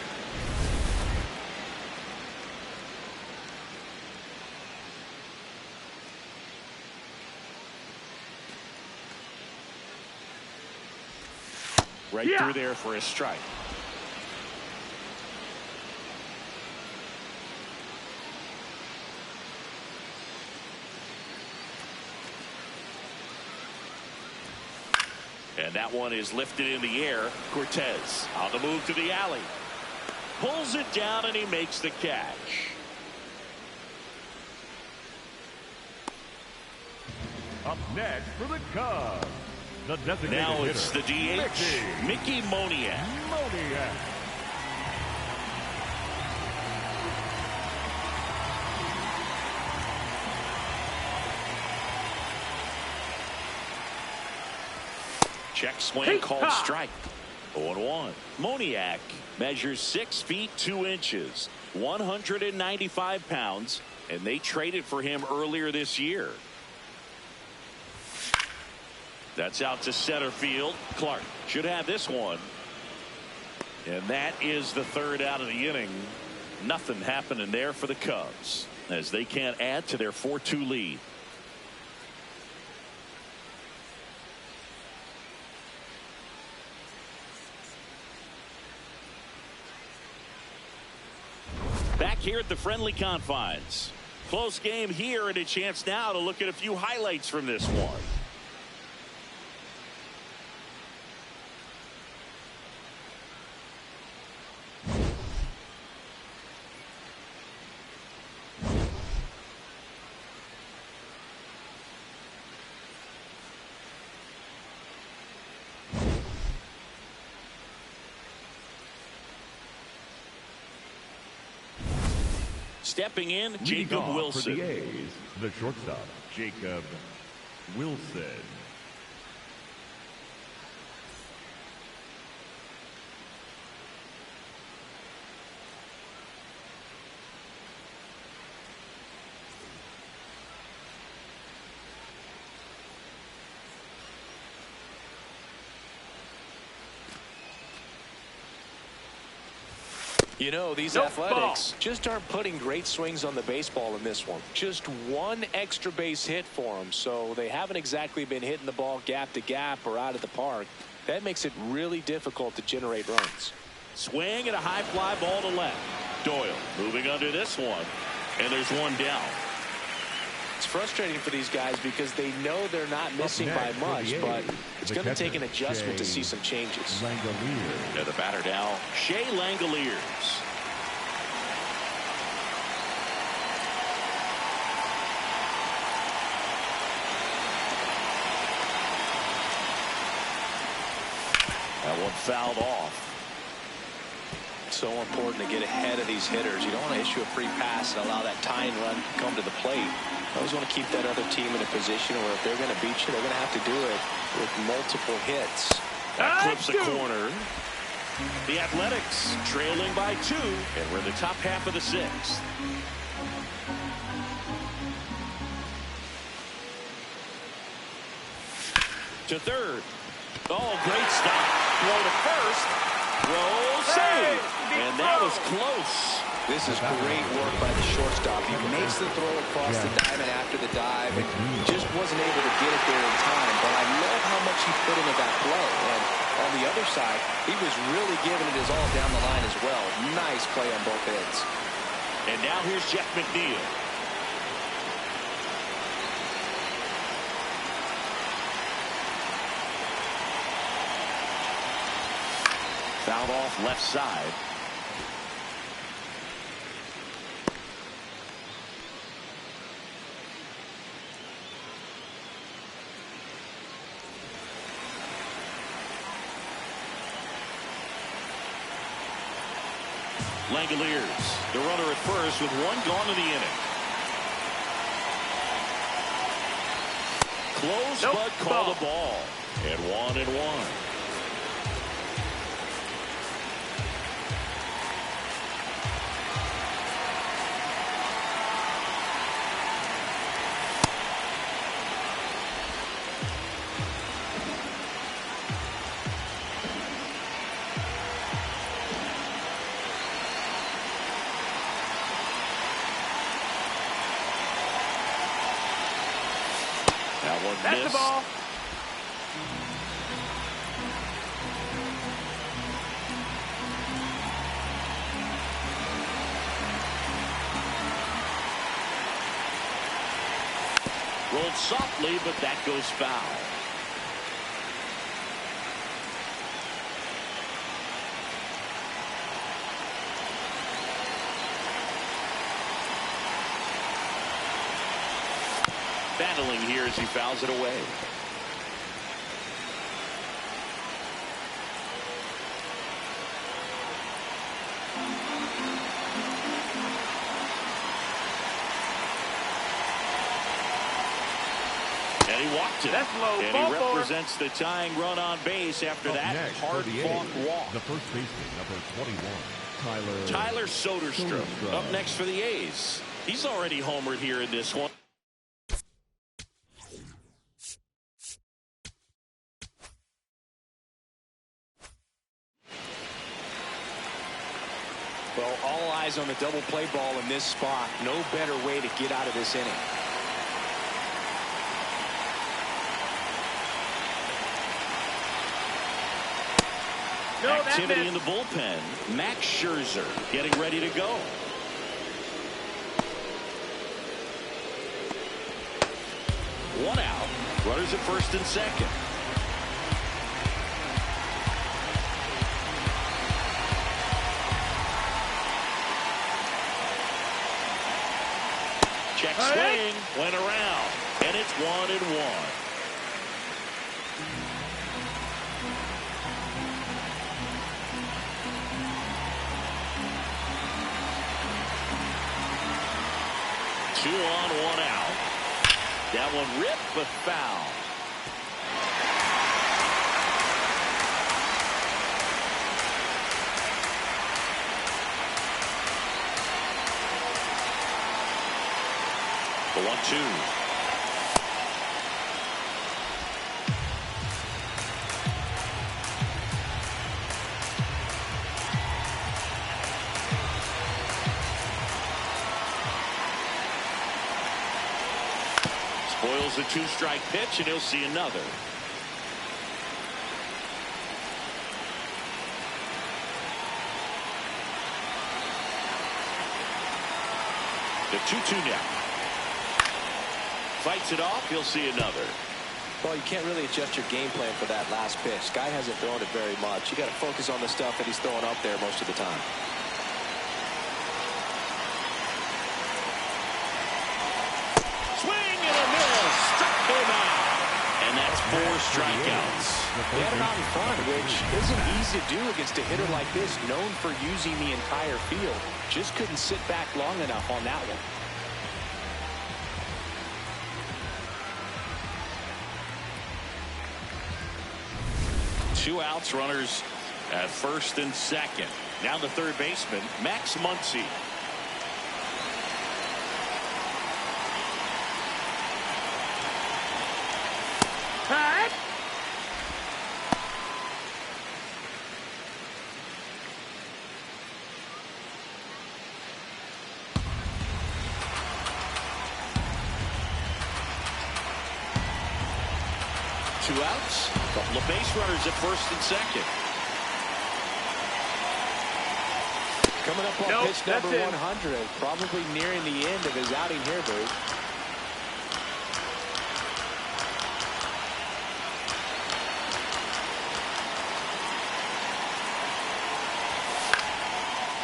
Right through there for a strike. And that one is lifted in the air. Cortez on the move to the alley. Pulls it down and he makes the catch. Up next for the Cubs, the designated now it's hitter, the DH, Mickey Moniak. Check swing, called strike. 0-1. Moniak measures 6 feet 2 inches, 195 pounds, and they traded for him earlier this year. That's out to center field. Clark should have this one. And that is the 3rd out of the inning. Nothing happening there for the Cubs as they can't add to their 4-2 lead. here at the friendly confines. Close game here, and a chance now to look at a few highlights from this one. Stepping in, Jacob Wilson. For the A's, the shortstop, Jacob Wilson. You know, these Athletics just aren't putting great swings on the baseball in this one. Just one extra base hit for them, so they haven't exactly been hitting the ball gap to gap or out of the park. That makes it really difficult to generate runs. Swing and a high fly ball to left. Doyle moving under this one, and there's one down. It's frustrating for these guys because they know they're not missing by much, but it's going to take an adjustment to see some changes. And the batter now, Shea Langoliers. That one fouled off. So important to get ahead of these hitters. You don't want to issue a free pass and allow that tying run to come to the plate. You always want to keep that other team in a position where if they're going to beat you, they're going to have to do it with multiple hits. That clips a corner. The Athletics trailing by 2, and we're in the top half of the 6th. To third. Oh, great stop. Throw to first. Roll, save. And that was close. This is great work by the shortstop. He makes the throw across the diamond after the dive. And just wasn't able to get it there in time. But I love how much he put into that play. And on the other side, he was really giving it his all down the line as well. Nice play on both ends. And now here's Jeff McNeil. Fouled off left side. Langoliers, the runner at first with one gone in the inning. Close, but called a ball. And 1-1. That's the ball. Rolled softly, but that goes foul. Battling here as he fouls it away. And he walked it. That's low. And he represents the tying run on base after that hard-fought walk. The first baseman, number 21, Tyler Soderstrom. Up next for the A's. He's already homered here in this one. Well, all eyes on the double play ball in this spot. No better way to get out of this inning. Activity in the bullpen. Max Scherzer getting ready to go. One out. Runners at first and second. Check swing. Went around. And it's 1-1. Two on, one out. That one ripped, but foul. The 1-2. Spoils a two-strike pitch, and he'll see another. The 2-2 now. Fights it off. He'll see another. Well, you can't really adjust your game plan for that last pitch. Guy hasn't thrown it very much. You got to focus on the stuff that he's throwing up there most of the time. Swing and a miss. Struck him out. And that's 4 strikeouts. They had him out in front, which isn't easy to do against a hitter like this, known for using the entire field. Just couldn't sit back long enough on that one. Two outs, runners at first and second. Now the third baseman, Max Muncy. Two outs. Couple of base runners at first and second. Coming up on pitch number 100. Probably nearing the end of his outing here, Booth.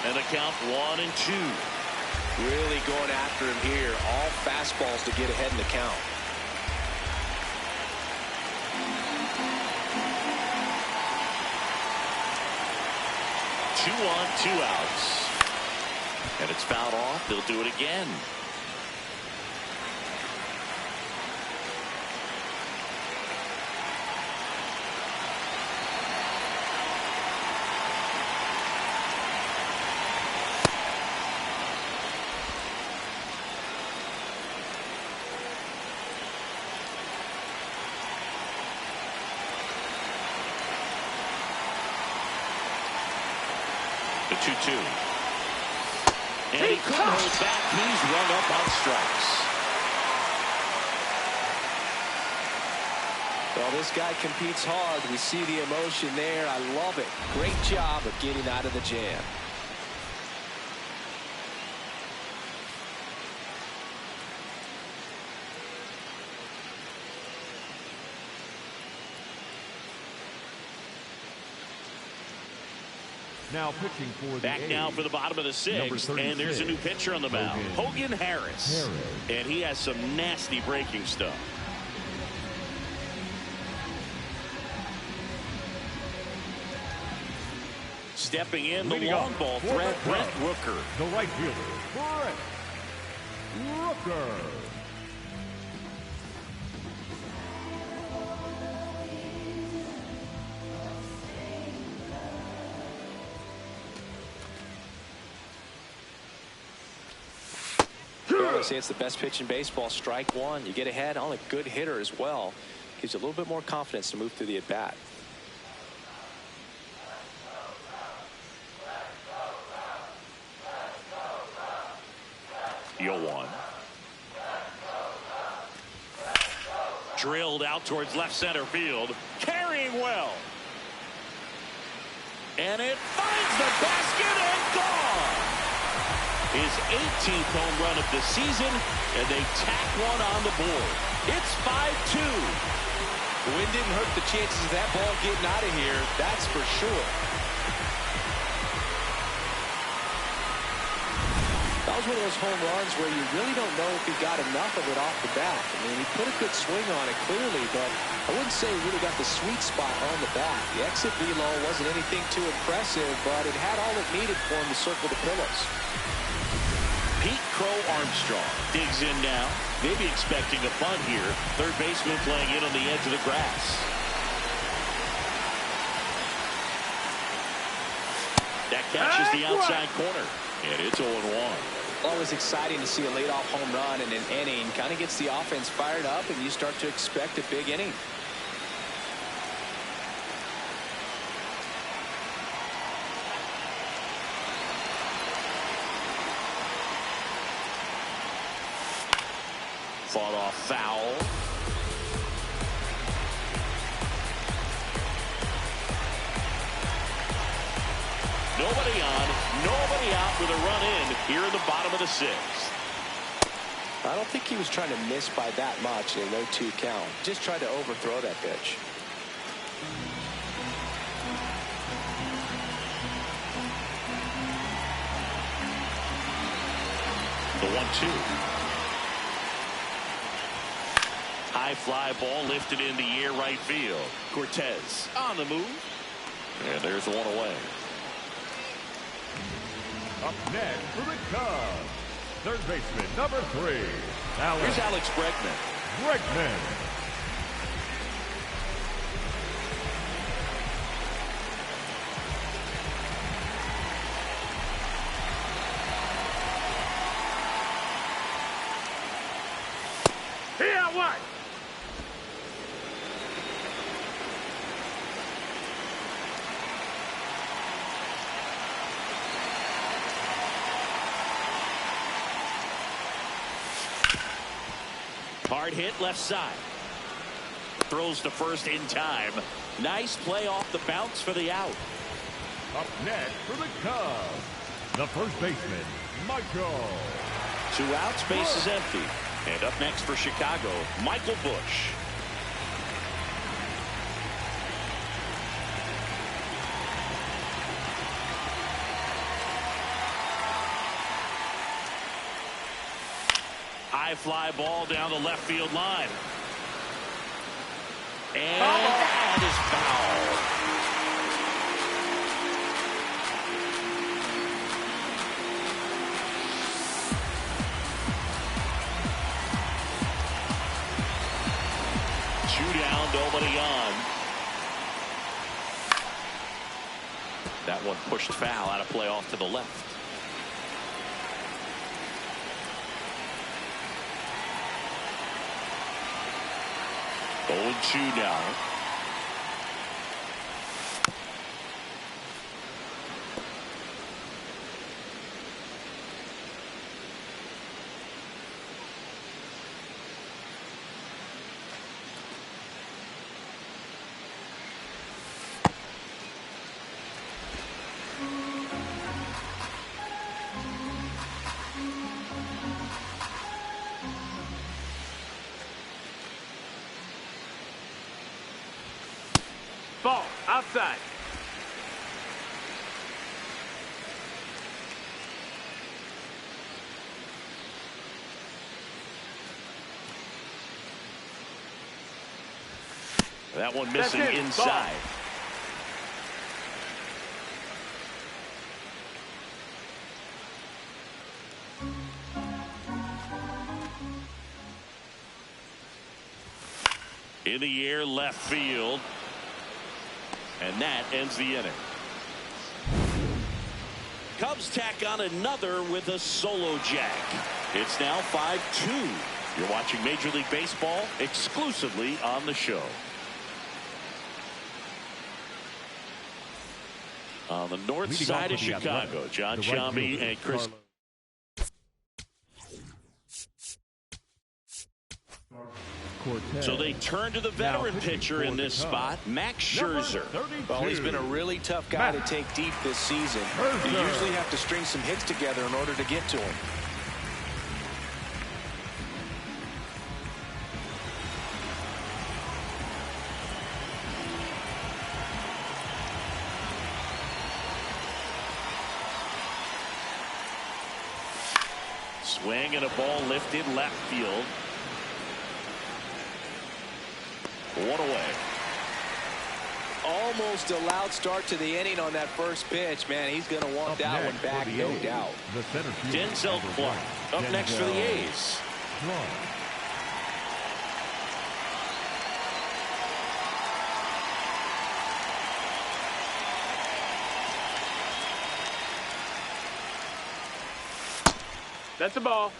And a count 1-2. Really going after him here. All fastballs to get ahead in the count. Two on, two outs. And it's fouled off. They'll do it again. The 2-2. And he couldn't hold back. He's run up on strikes. Well, this guy competes hard. We see the emotion there. I love it. Great job of getting out of the jam. Now pitching for the Back now for the bottom of the sixth, and there's a new pitcher on the mound, Hogan Harris. And he has some nasty breaking stuff. Stepping in, the long ball threat, Brent Rooker. The right fielder, Brent Rooker. I say it's the best pitch in baseball. Strike one. You get ahead on a good hitter as well. Gives you a little bit more confidence to move through the at-bat. One. Drilled out towards left center field. Carrying well. And it finds the basket and gone. His 18th home run of the season, and they tack one on the board. It's 5-2. The wind didn't hurt the chances of that ball getting out of here, that's for sure. That was one of those home runs where you really don't know if he got enough of it off the bat. I mean, he put a good swing on it clearly, but I wouldn't say he really got the sweet spot on the bat. The exit velo wasn't anything too impressive, but it had all it needed for him to circle the pillows. Pete Crow Armstrong digs in now, maybe expecting a bunt here. Third baseman playing in on the edge of the grass. That catches the outside corner, and it's 0-1. Always exciting to see a leadoff home run in an inning. Kind of gets the offense fired up, and you start to expect a big inning. Fought off foul. Nobody on, nobody out with a run in here in the bottom of the sixth. I don't think he was trying to miss by that much in a 0-2 count. Just tried to overthrow that pitch. The 1-2. High fly ball lifted in the air right field. Cortez on the move. And there's one away. Up next for the Cubs, third baseman number 3. Here's Alex Bregman. Bregman. Here, what? Hard hit left side. Throws to first in time. Nice play off the bounce for the out. Up next for the Cubs, the first baseman, Michael. 2 outs, base is empty. And up next for Chicago, Michael Busch. High fly ball down the left field line. And that is foul. Two down, nobody on. That one pushed foul out of play off to the left. 0-2 now. Ball, outside. That one missing inside. In the air, left field. And that ends the inning. Cubs tack on another with a solo jack. It's now 5-2. You're watching Major League Baseball exclusively on the show. On the north side of Chicago, John Shambi and Chris. So they turn to the veteran pitcher in this spot, Max Scherzer. Well, he's been a really tough guy to take deep this season. You usually have to string some hits together in order to get to him. Swing and a ball lifted left field. One away. Almost a loud start to the inning on that first pitch. Man, he's going to want that one back, no doubt. Denzel Clark up next for the A's. That's a ball.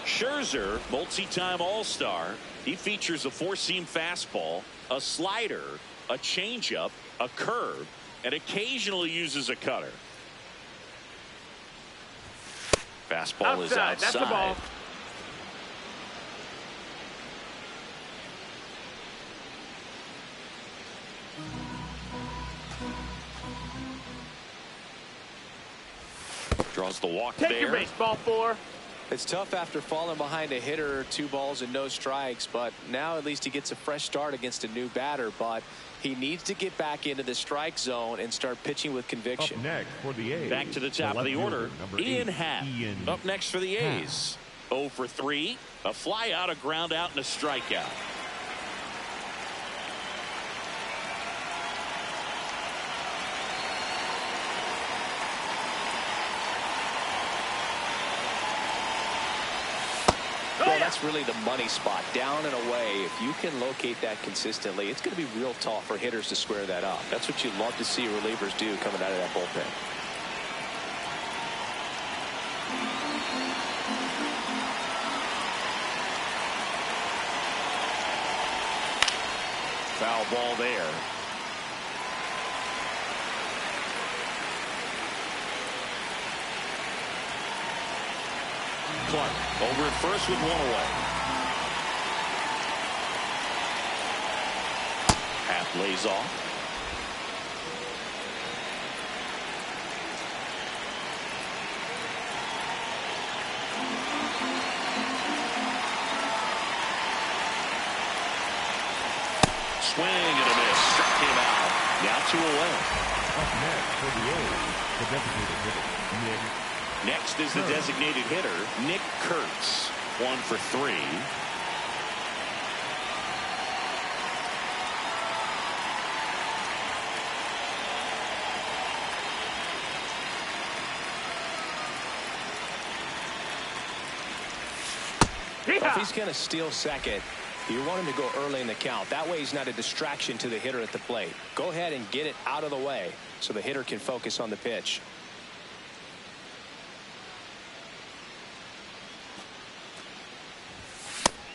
Scherzer, multi-time All-Star. He features a four-seam fastball, a slider, a changeup, a curve, and occasionally uses a cutter. Fastball is outside. That's a ball. Draws the walk Take there. your baseball 4. It's tough after falling behind a hitter, 2 balls and no strikes, but now at least he gets a fresh start against a new batter. But he needs to get back into the strike zone and start pitching with conviction. Up next for the A's. Back to the top of the order, Ian Happ. Up next for the A's. 0 for 3, a fly out, a ground out, and a strikeout. Well, that's really the money spot, down and away. If you can locate that consistently, it's going to be real tough for hitters to square that up. That's what you love to see relievers do coming out of that bullpen. Foul ball there. Clark over at first with 1 away. Half lays off. Swing and a miss. Struck him out. Now 2 away. Up next for the A's, the designated hitter, Nick. Next is the designated hitter, Nick Kurtz. 1 for 3. If he's going to steal second, you want him to go early in the count. That way he's not a distraction to the hitter at the plate. Go ahead and get it out of the way so the hitter can focus on the pitch.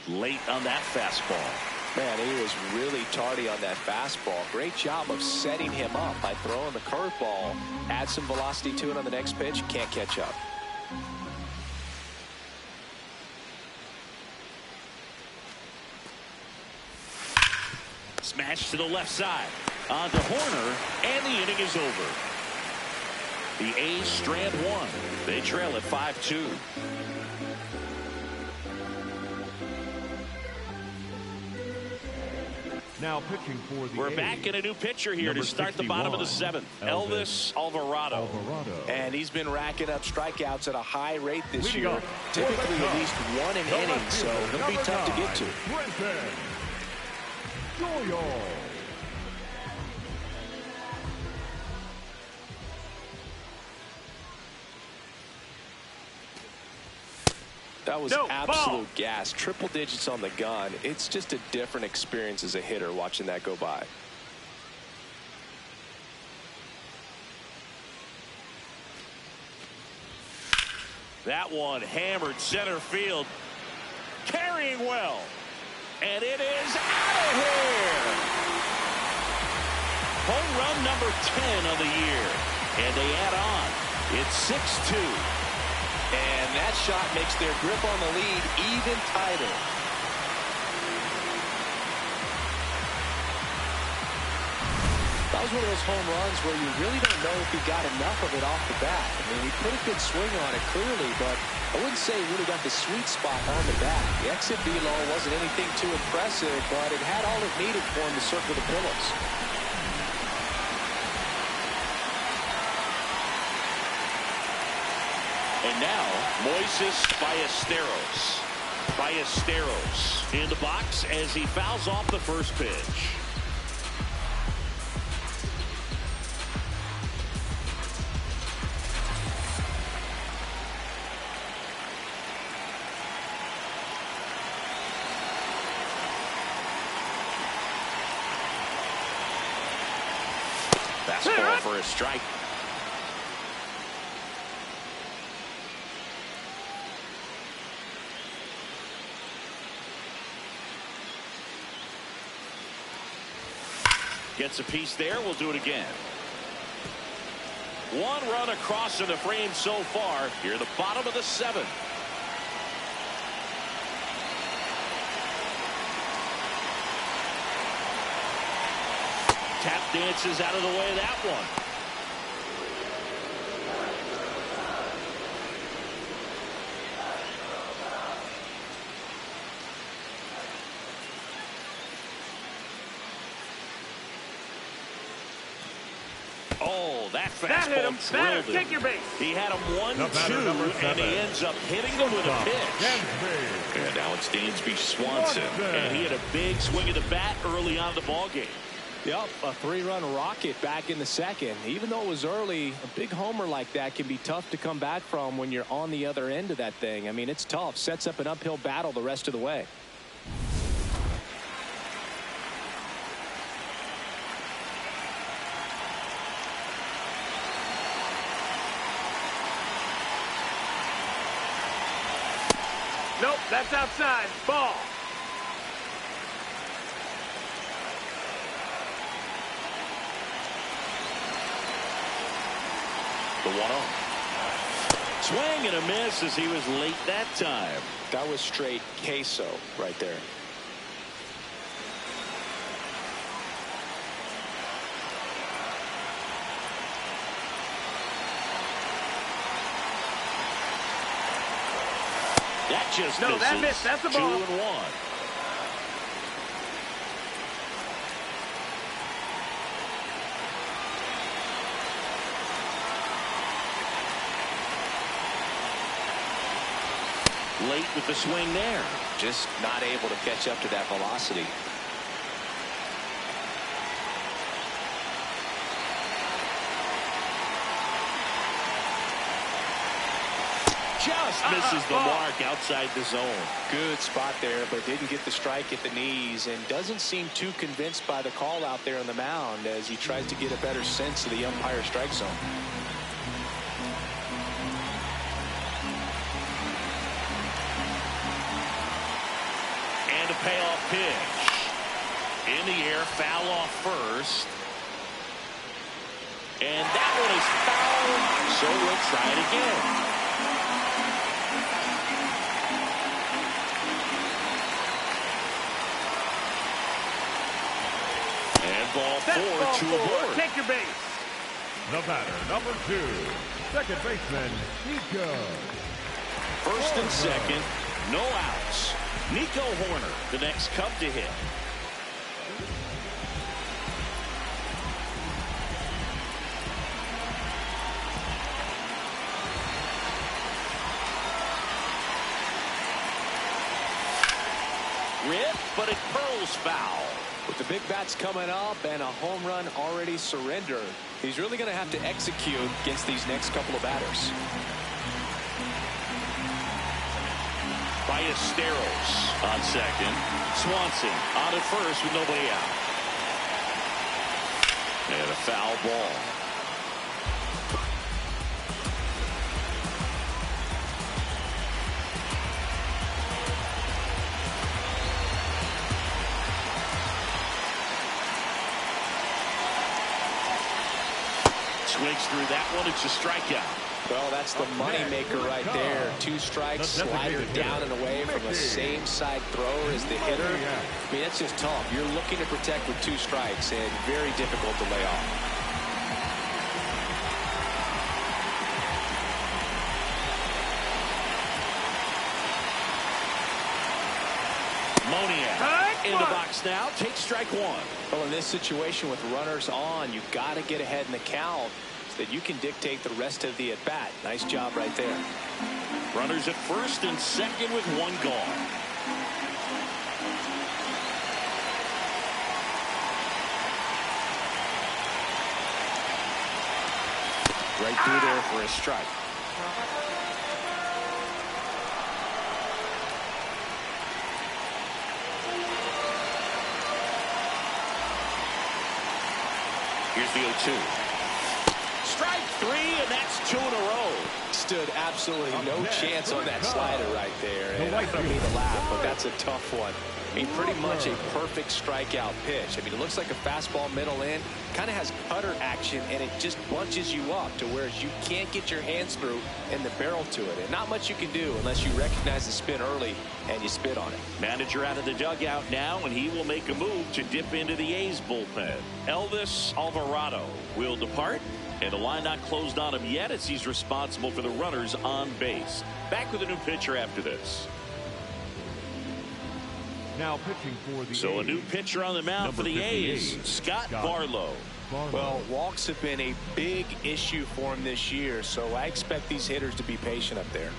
Late on that fastball. Man, he was really tardy on that fastball. Great job of setting him up by throwing the curveball. Add some velocity to it on the next pitch. Can't catch up. Smash to the left side. On to Horner, and the inning is over. The A's strand 1. They trail at 5-2. Now pitching for the We're A's, back in a new pitcher here number to start the bottom of the 7th. Elvis Alvarado. And he's been racking up strikeouts at a high rate this year. Typically at least 1 an inning, so he'll be tough to get to. That was absolute gas. Triple digits on the gun. It's just a different experience as a hitter watching that go by. That one hammered center field. Carrying well. And it is out of here. Home run number 10 of the year. And they add on. It's 6-2. And that shot makes their grip on the lead even tighter. That was one of those home runs where you really don't know if he got enough of it off the bat. I mean, he put a good swing on it clearly, but I wouldn't say he really got the sweet spot on the bat. The exit velo wasn't anything too impressive, but it had all it needed for him to circle the pillows. And now, Moises Ballesteros. Ballesteros in the box as he fouls off the first pitch. Fastball for a strike. Gets a piece there. We'll do it again. One run across in the frame so far. Here, the bottom of the seventh. Tap dances out of the way of that one. Oh, that fastball drilled him. Take your base. He had him 1-2, and he ends up hitting him with a pitch. And now it's Dansby Swanson, and he had a big swing of the bat early on in the ballgame. Yep, a 3-run rocket back in the second. Even though it was early, a big homer like that can be tough to come back from when you're on the other end of that thing. I mean, it's tough. Sets up an uphill battle the rest of the way. Nope, that's outside. Ball. The 1-0. Swing and a miss as he was late that time. That was straight queso right there. That just no, misses. that missed. That's the ball. 2-1. Late with the swing there. Just not able to catch up to that velocity. Just misses the mark outside the zone. Good spot there, but didn't get the strike at the knees and doesn't seem too convinced by the call out there on the mound as he tries to get a better sense of the umpire strike zone. And a payoff pitch. In the air, foul off first. And that one is foul. So we'll try it again. And ball four, two aboard. Take your base. The batter, number 2, second baseman, Nico. First and second, no outs. Nico Horner, the next Cub to hit. Rip, but it curls foul. With the big bats coming up and a home run already surrendered, he's really going to have to execute against these next couple of batters. Ballesteros on second. Swanson on at first with nobody out. And a foul ball. Swings through that one. It's a strikeout. Well, that's the money maker right there. 2 strikes, slider down and away from a same side thrower as the hitter. I mean, that's just tough. You're looking to protect with 2 strikes and very difficult to lay off. In the box now, take strike 1. Well, in this situation with runners on, you've got to get ahead in the count so that you can dictate the rest of the at-bat. Nice job right there. Runners at first and second with 1 gone. Right through there for a strike. Here's the 0-2. Strike 3, and that's 2 in a row. Stood absolutely no chance on that slider right there. And I don't mean to laugh, but that's a tough one. I mean, pretty much a perfect strikeout pitch. I mean, it looks like a fastball middle in, kind of has cutter action, and it just bunches you up to where you can't get your hands through and the barrel to it. And not much you can do unless you recognize the spin early and you spit on it. Manager out of the dugout now, and he will make a move to dip into the A's bullpen. Elvis Alvarado will depart, and the line not closed on him yet as he's responsible for the runners on base. Back with a new pitcher after this. Now pitching for the So A's. a new pitcher on the mound for the A's, Scott Barlow. Well, walks have been a big issue for him this year, so I expect these hitters to be patient up there.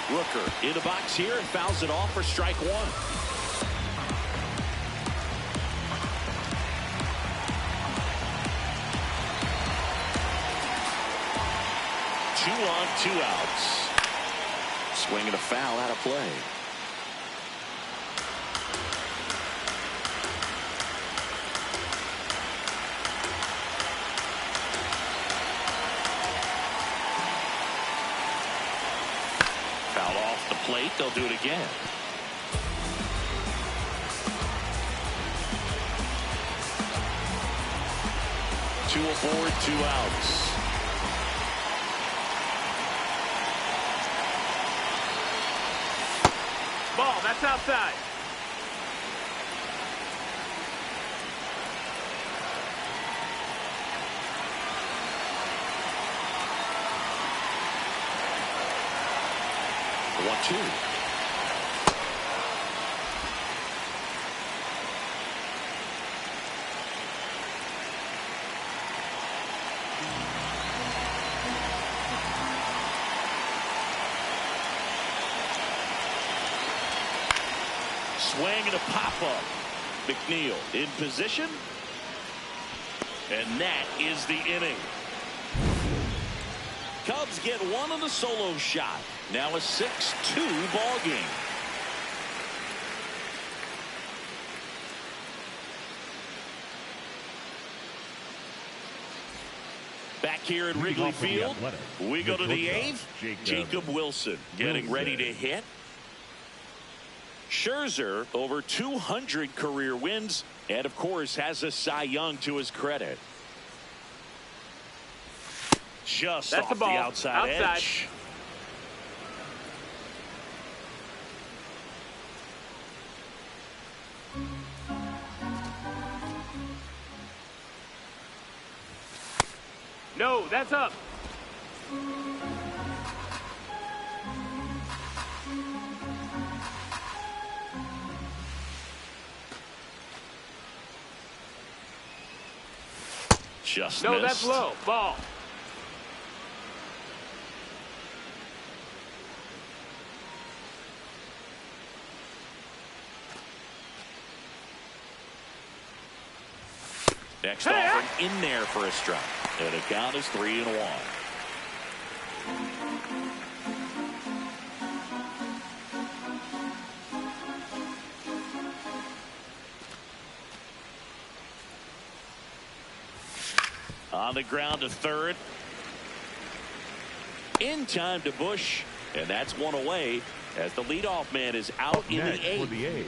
Rooker in the box here and fouls it off for strike 1. Two on, 2 outs. Swing and a foul out of play. Foul off the plate. They'll do it again. Two aboard, 2 outs. Ball, that's outside. The 1-2. Swing and a pop-up. McNeil in position. And that is the inning. Cubs get 1 on the solo shot. Now a 6-2 ball game. Back here at Wrigley Field, we go to the 8th. Jacob Wilson getting ready to hit. Scherzer over 200 career wins, and of course has a Cy Young to his credit. Just That's off the ball. the outside Outside. edge. No, that's up. Just No, missed. that's low. Ball. Next offering in there for a strike. And the count is 3-1. On the ground to third. In time to Bush. And that's one away as the leadoff man is out in the eighth. For the A's,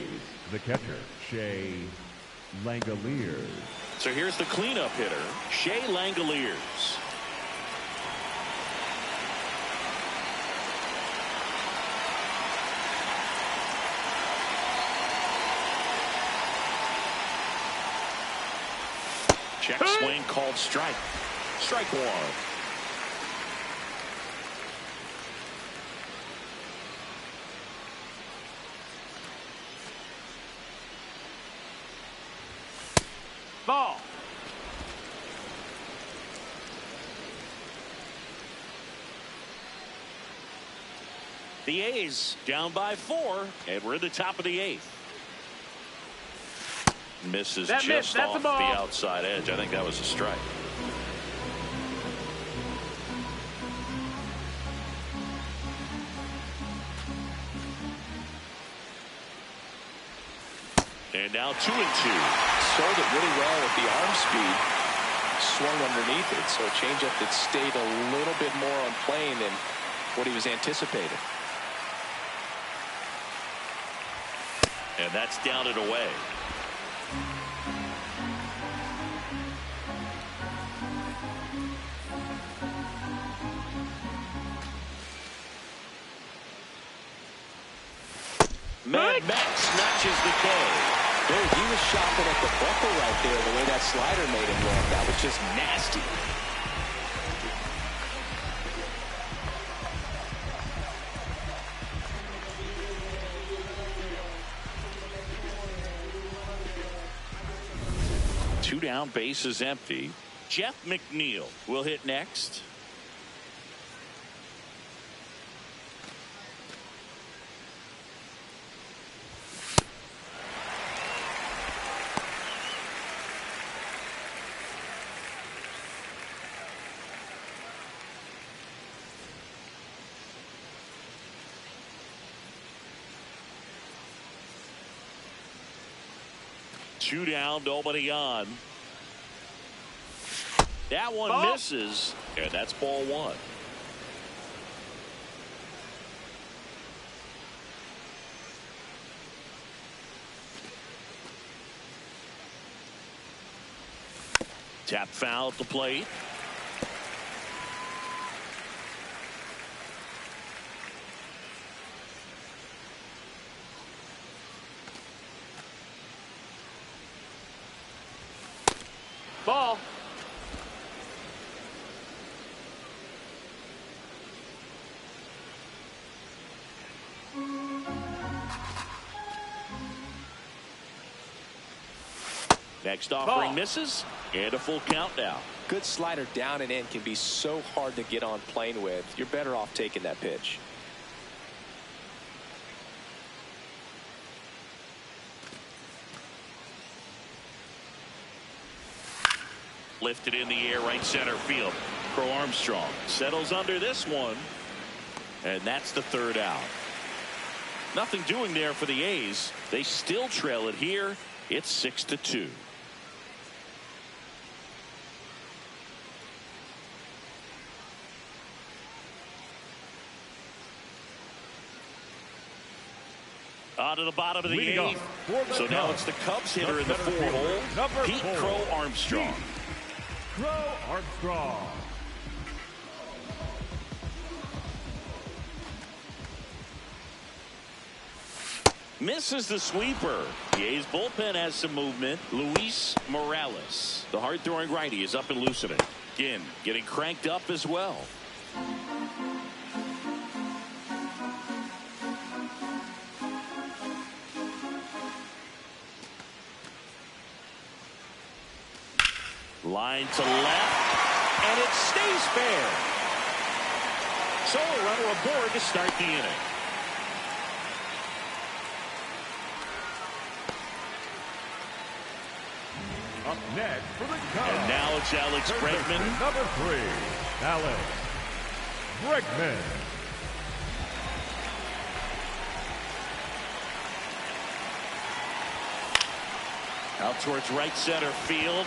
the catcher, Shea Langoliers. So here's the cleanup hitter, Shea Langoliers. Check swing called strike. Strike one. Ball. The A's down by 4, and we're at the top of the 8th. Misses That just miss, that's off a ball. the outside edge. I think that was a strike. And now 2-2. Sold it really well with the arm speed. Swung underneath it, so a changeup that stayed a little bit more on plane than what he was anticipating. And that's down and away. Mad Max snatches the K. Dude, he was shopping at the buckle right there, the way that slider made him look. That was just nasty. Two down, bases empty. Jeff McNeil will hit next. Two down, nobody on. That one ball. misses, and that's ball one. Tap foul at the plate. Ball. Next offering Ball. misses, and a full count now. Good slider down and in can be so hard to get on plane with. You're better off taking that pitch. Lifted in the air, right center field. Crow Armstrong settles under this one, and that's the third out. Nothing doing there for the A's. They still trail it here. It's 6-2. On to the bottom of the Leading eighth. off for the So now Cubs, it's the Cubs hitter the in the center 4 hole, fielder, number Pete 4, Crow Armstrong. Crow Armstrong. Misses the sweeper. The A's bullpen has some movement. Luis Morales, the hard-throwing righty, is up and loosening. Again, getting cranked up as well. Line to left, and it stays fair. So a runner aboard to start the inning. Up next for the Cubs. And now it's Alex Bregman. Number 3, Alex Bregman. Out towards right center field.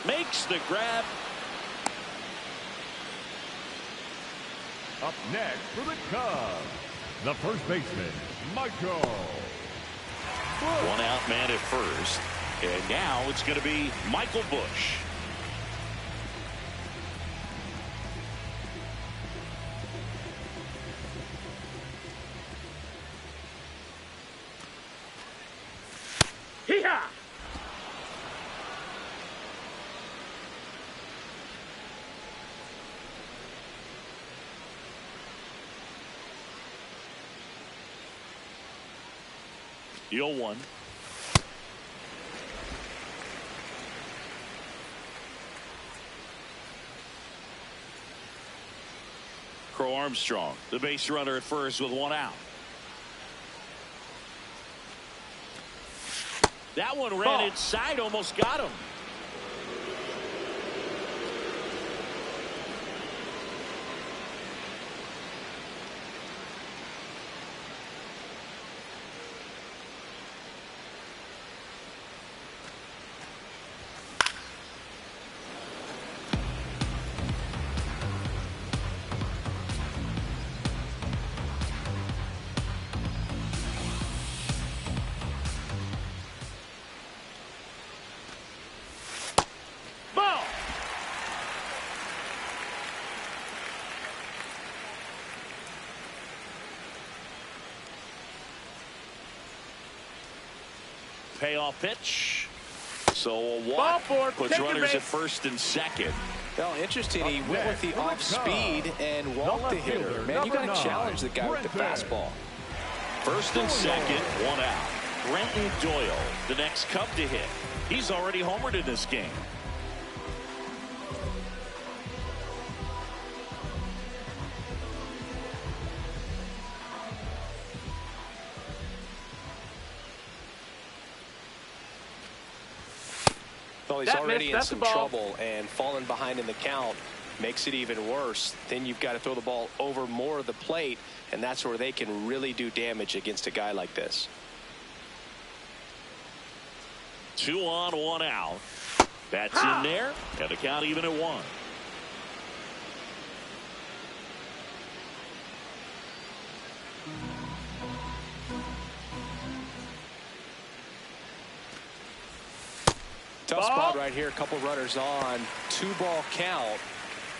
Makes the grab. Up next for the Cubs, the first baseman, Michael. One out man at first. And now it's going to be Michael Busch. Hee-haw! The 0-1. Crow Armstrong, the base runner at first with one out. That one ran inside, almost got him. Payoff pitch. So a walk puts runners at first and second. Well, interesting. He went with the off speed and walked the hitter. Man, you got to challenge the guy with the fastball. First and second, one out. Brenton Doyle, the next Cub to hit. He's already homered in this game. Well, he's already in some trouble, and falling behind in the count makes it even worse. Then you've got to throw the ball over more of the plate, and that's where they can really do damage against a guy like this. 2 on, 1 out. That's in there. Got the count even at 1. Tough spot right here. A couple runners on. 2-ball count.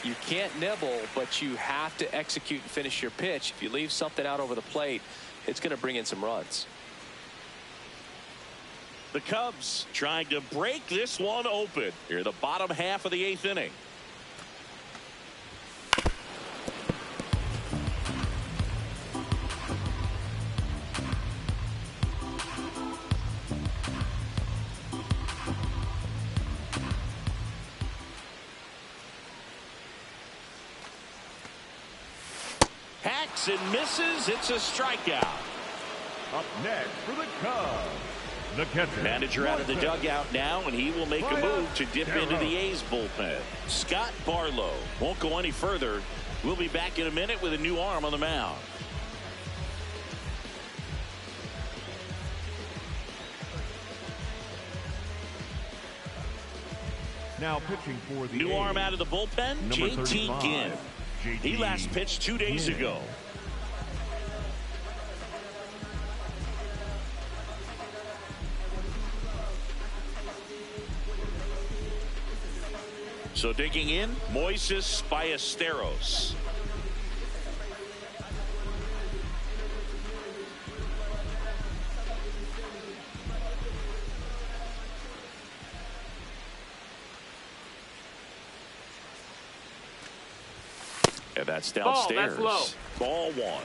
You can't nibble, but you have to execute and finish your pitch. If you leave something out over the plate, it's going to bring in some runs. The Cubs trying to break this one open here in the bottom half of the 8th inning. Hacks and misses. It's a strikeout. Up next for the Cubs, the catcher. Manager out of the dugout now, and he will make a move to dip into the A's bullpen. Scott Barlow won't go any further. We'll be back in a minute with a new arm on the mound. Now pitching for the New A's, arm out of the bullpen, JT Ginn. He last pitched 2 days ago. So digging in, Moises Ballesteros. And that's downstairs. Ball, that's low. Ball 1.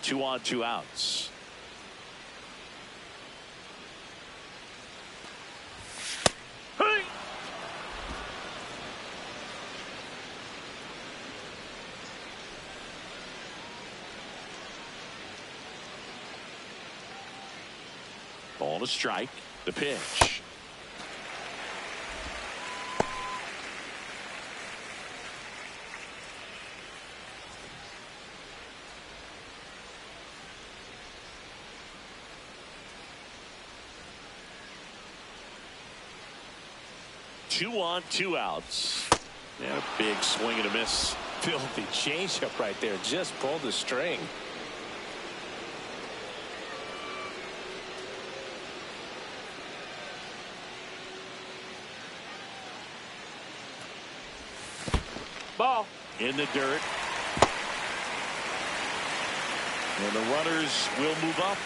Two on, 2 outs. Hey! Called a strike. The pitch. Two on, two outs. And a big swing and a miss. Filthy changeup right there. Just pulled the string. Ball in the dirt. And the runners will move up.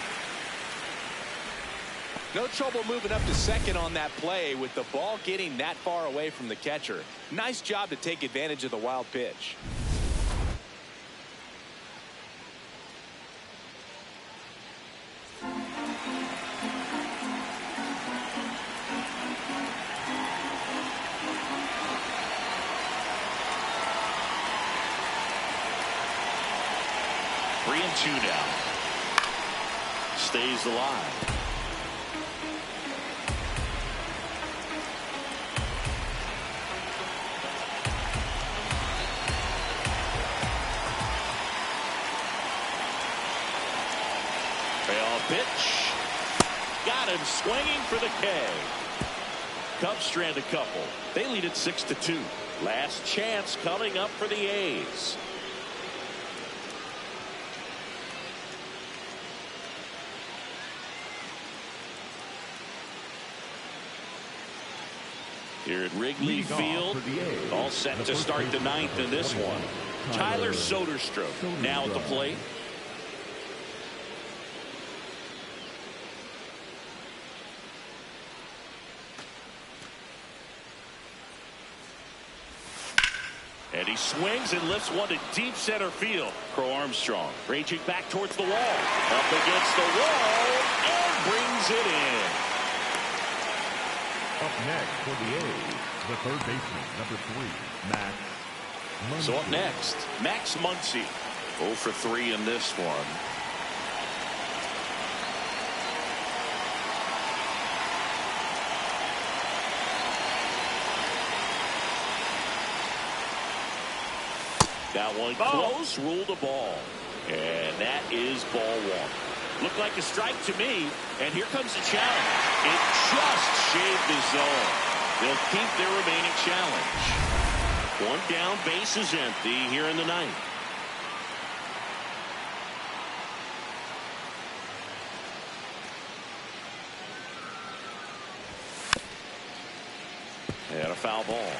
No trouble moving up to second on that play with the ball getting that far away from the catcher. Nice job to take advantage of the wild pitch. Three and two now. Stays alive. Pitch. Got him swinging for the K. Cubs strand a couple. They lead it 6-2. Last chance coming up for the A's. Here at Wrigley Field, all set to start the ninth in this one. Tyler Soderstrom now at the plate. And he swings and lifts one to deep center field. Crow Armstrong raging back towards the wall. Up against the wall and brings it in. Up next for the A's, the third baseman, number 3, Max Muncy. So up next, Max Muncy. 0 for 3 in this one. That one close, ruled a ball. And that is ball one. Looked like a strike to me. And here comes the challenge. It just shaved the zone. They'll keep their remaining challenge. One down, base is empty here in the ninth. And a foul ball.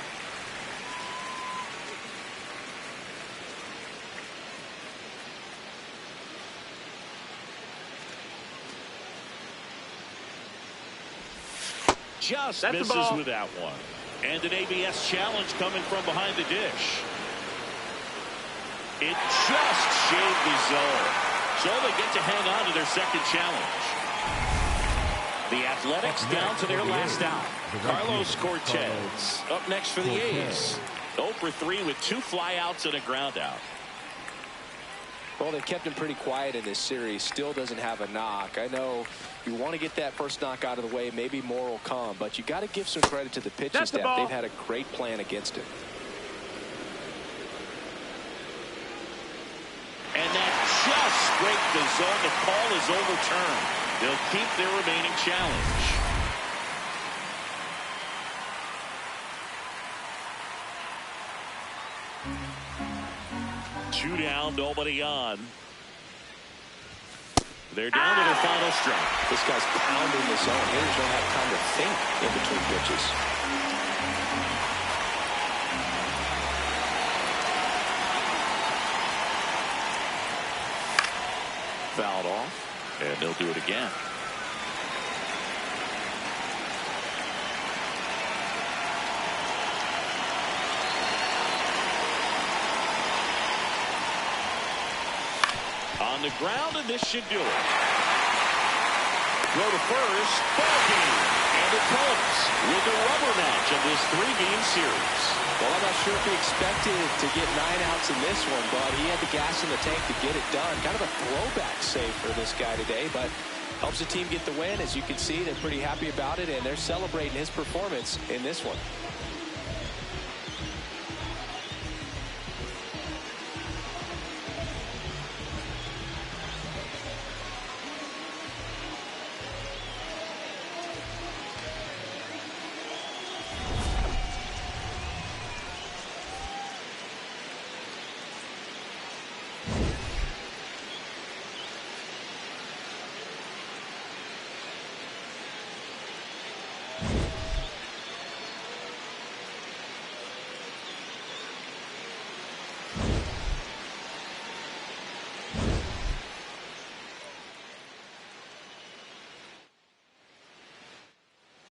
Just misses with that one. And an ABS challenge coming from behind the dish. It just shaved the zone. So they get to hang on to their second challenge. The Athletics down to their last out. Carlos Cortez up next for the A's. 0 for 3 with 2 flyouts and a ground out. Well, they've kept him pretty quiet in this series. Still doesn't have a knock. I know you want to get that first knock out of the way. Maybe more will come. But you got to give some credit to the pitching staff. They've had a great plan against him. And that just scraped the zone. The call is overturned. They'll keep their remaining challenge. Two down, nobody on. They're down to their final strike. This guy's pounding the zone. Hitters don't have time to think in between pitches. Fouled off, and they'll do it again. On the ground, and this should do it. Throw to first, ball game. And it comes with a rubber match of this 3-game series. Well, I'm not sure if he expected to get 9 outs in this one, but he had the gas in the tank to get it done. Kind of a throwback save for this guy today, but Helps the team get the win. As you can see, they're pretty happy about it, and they're celebrating his performance in this one.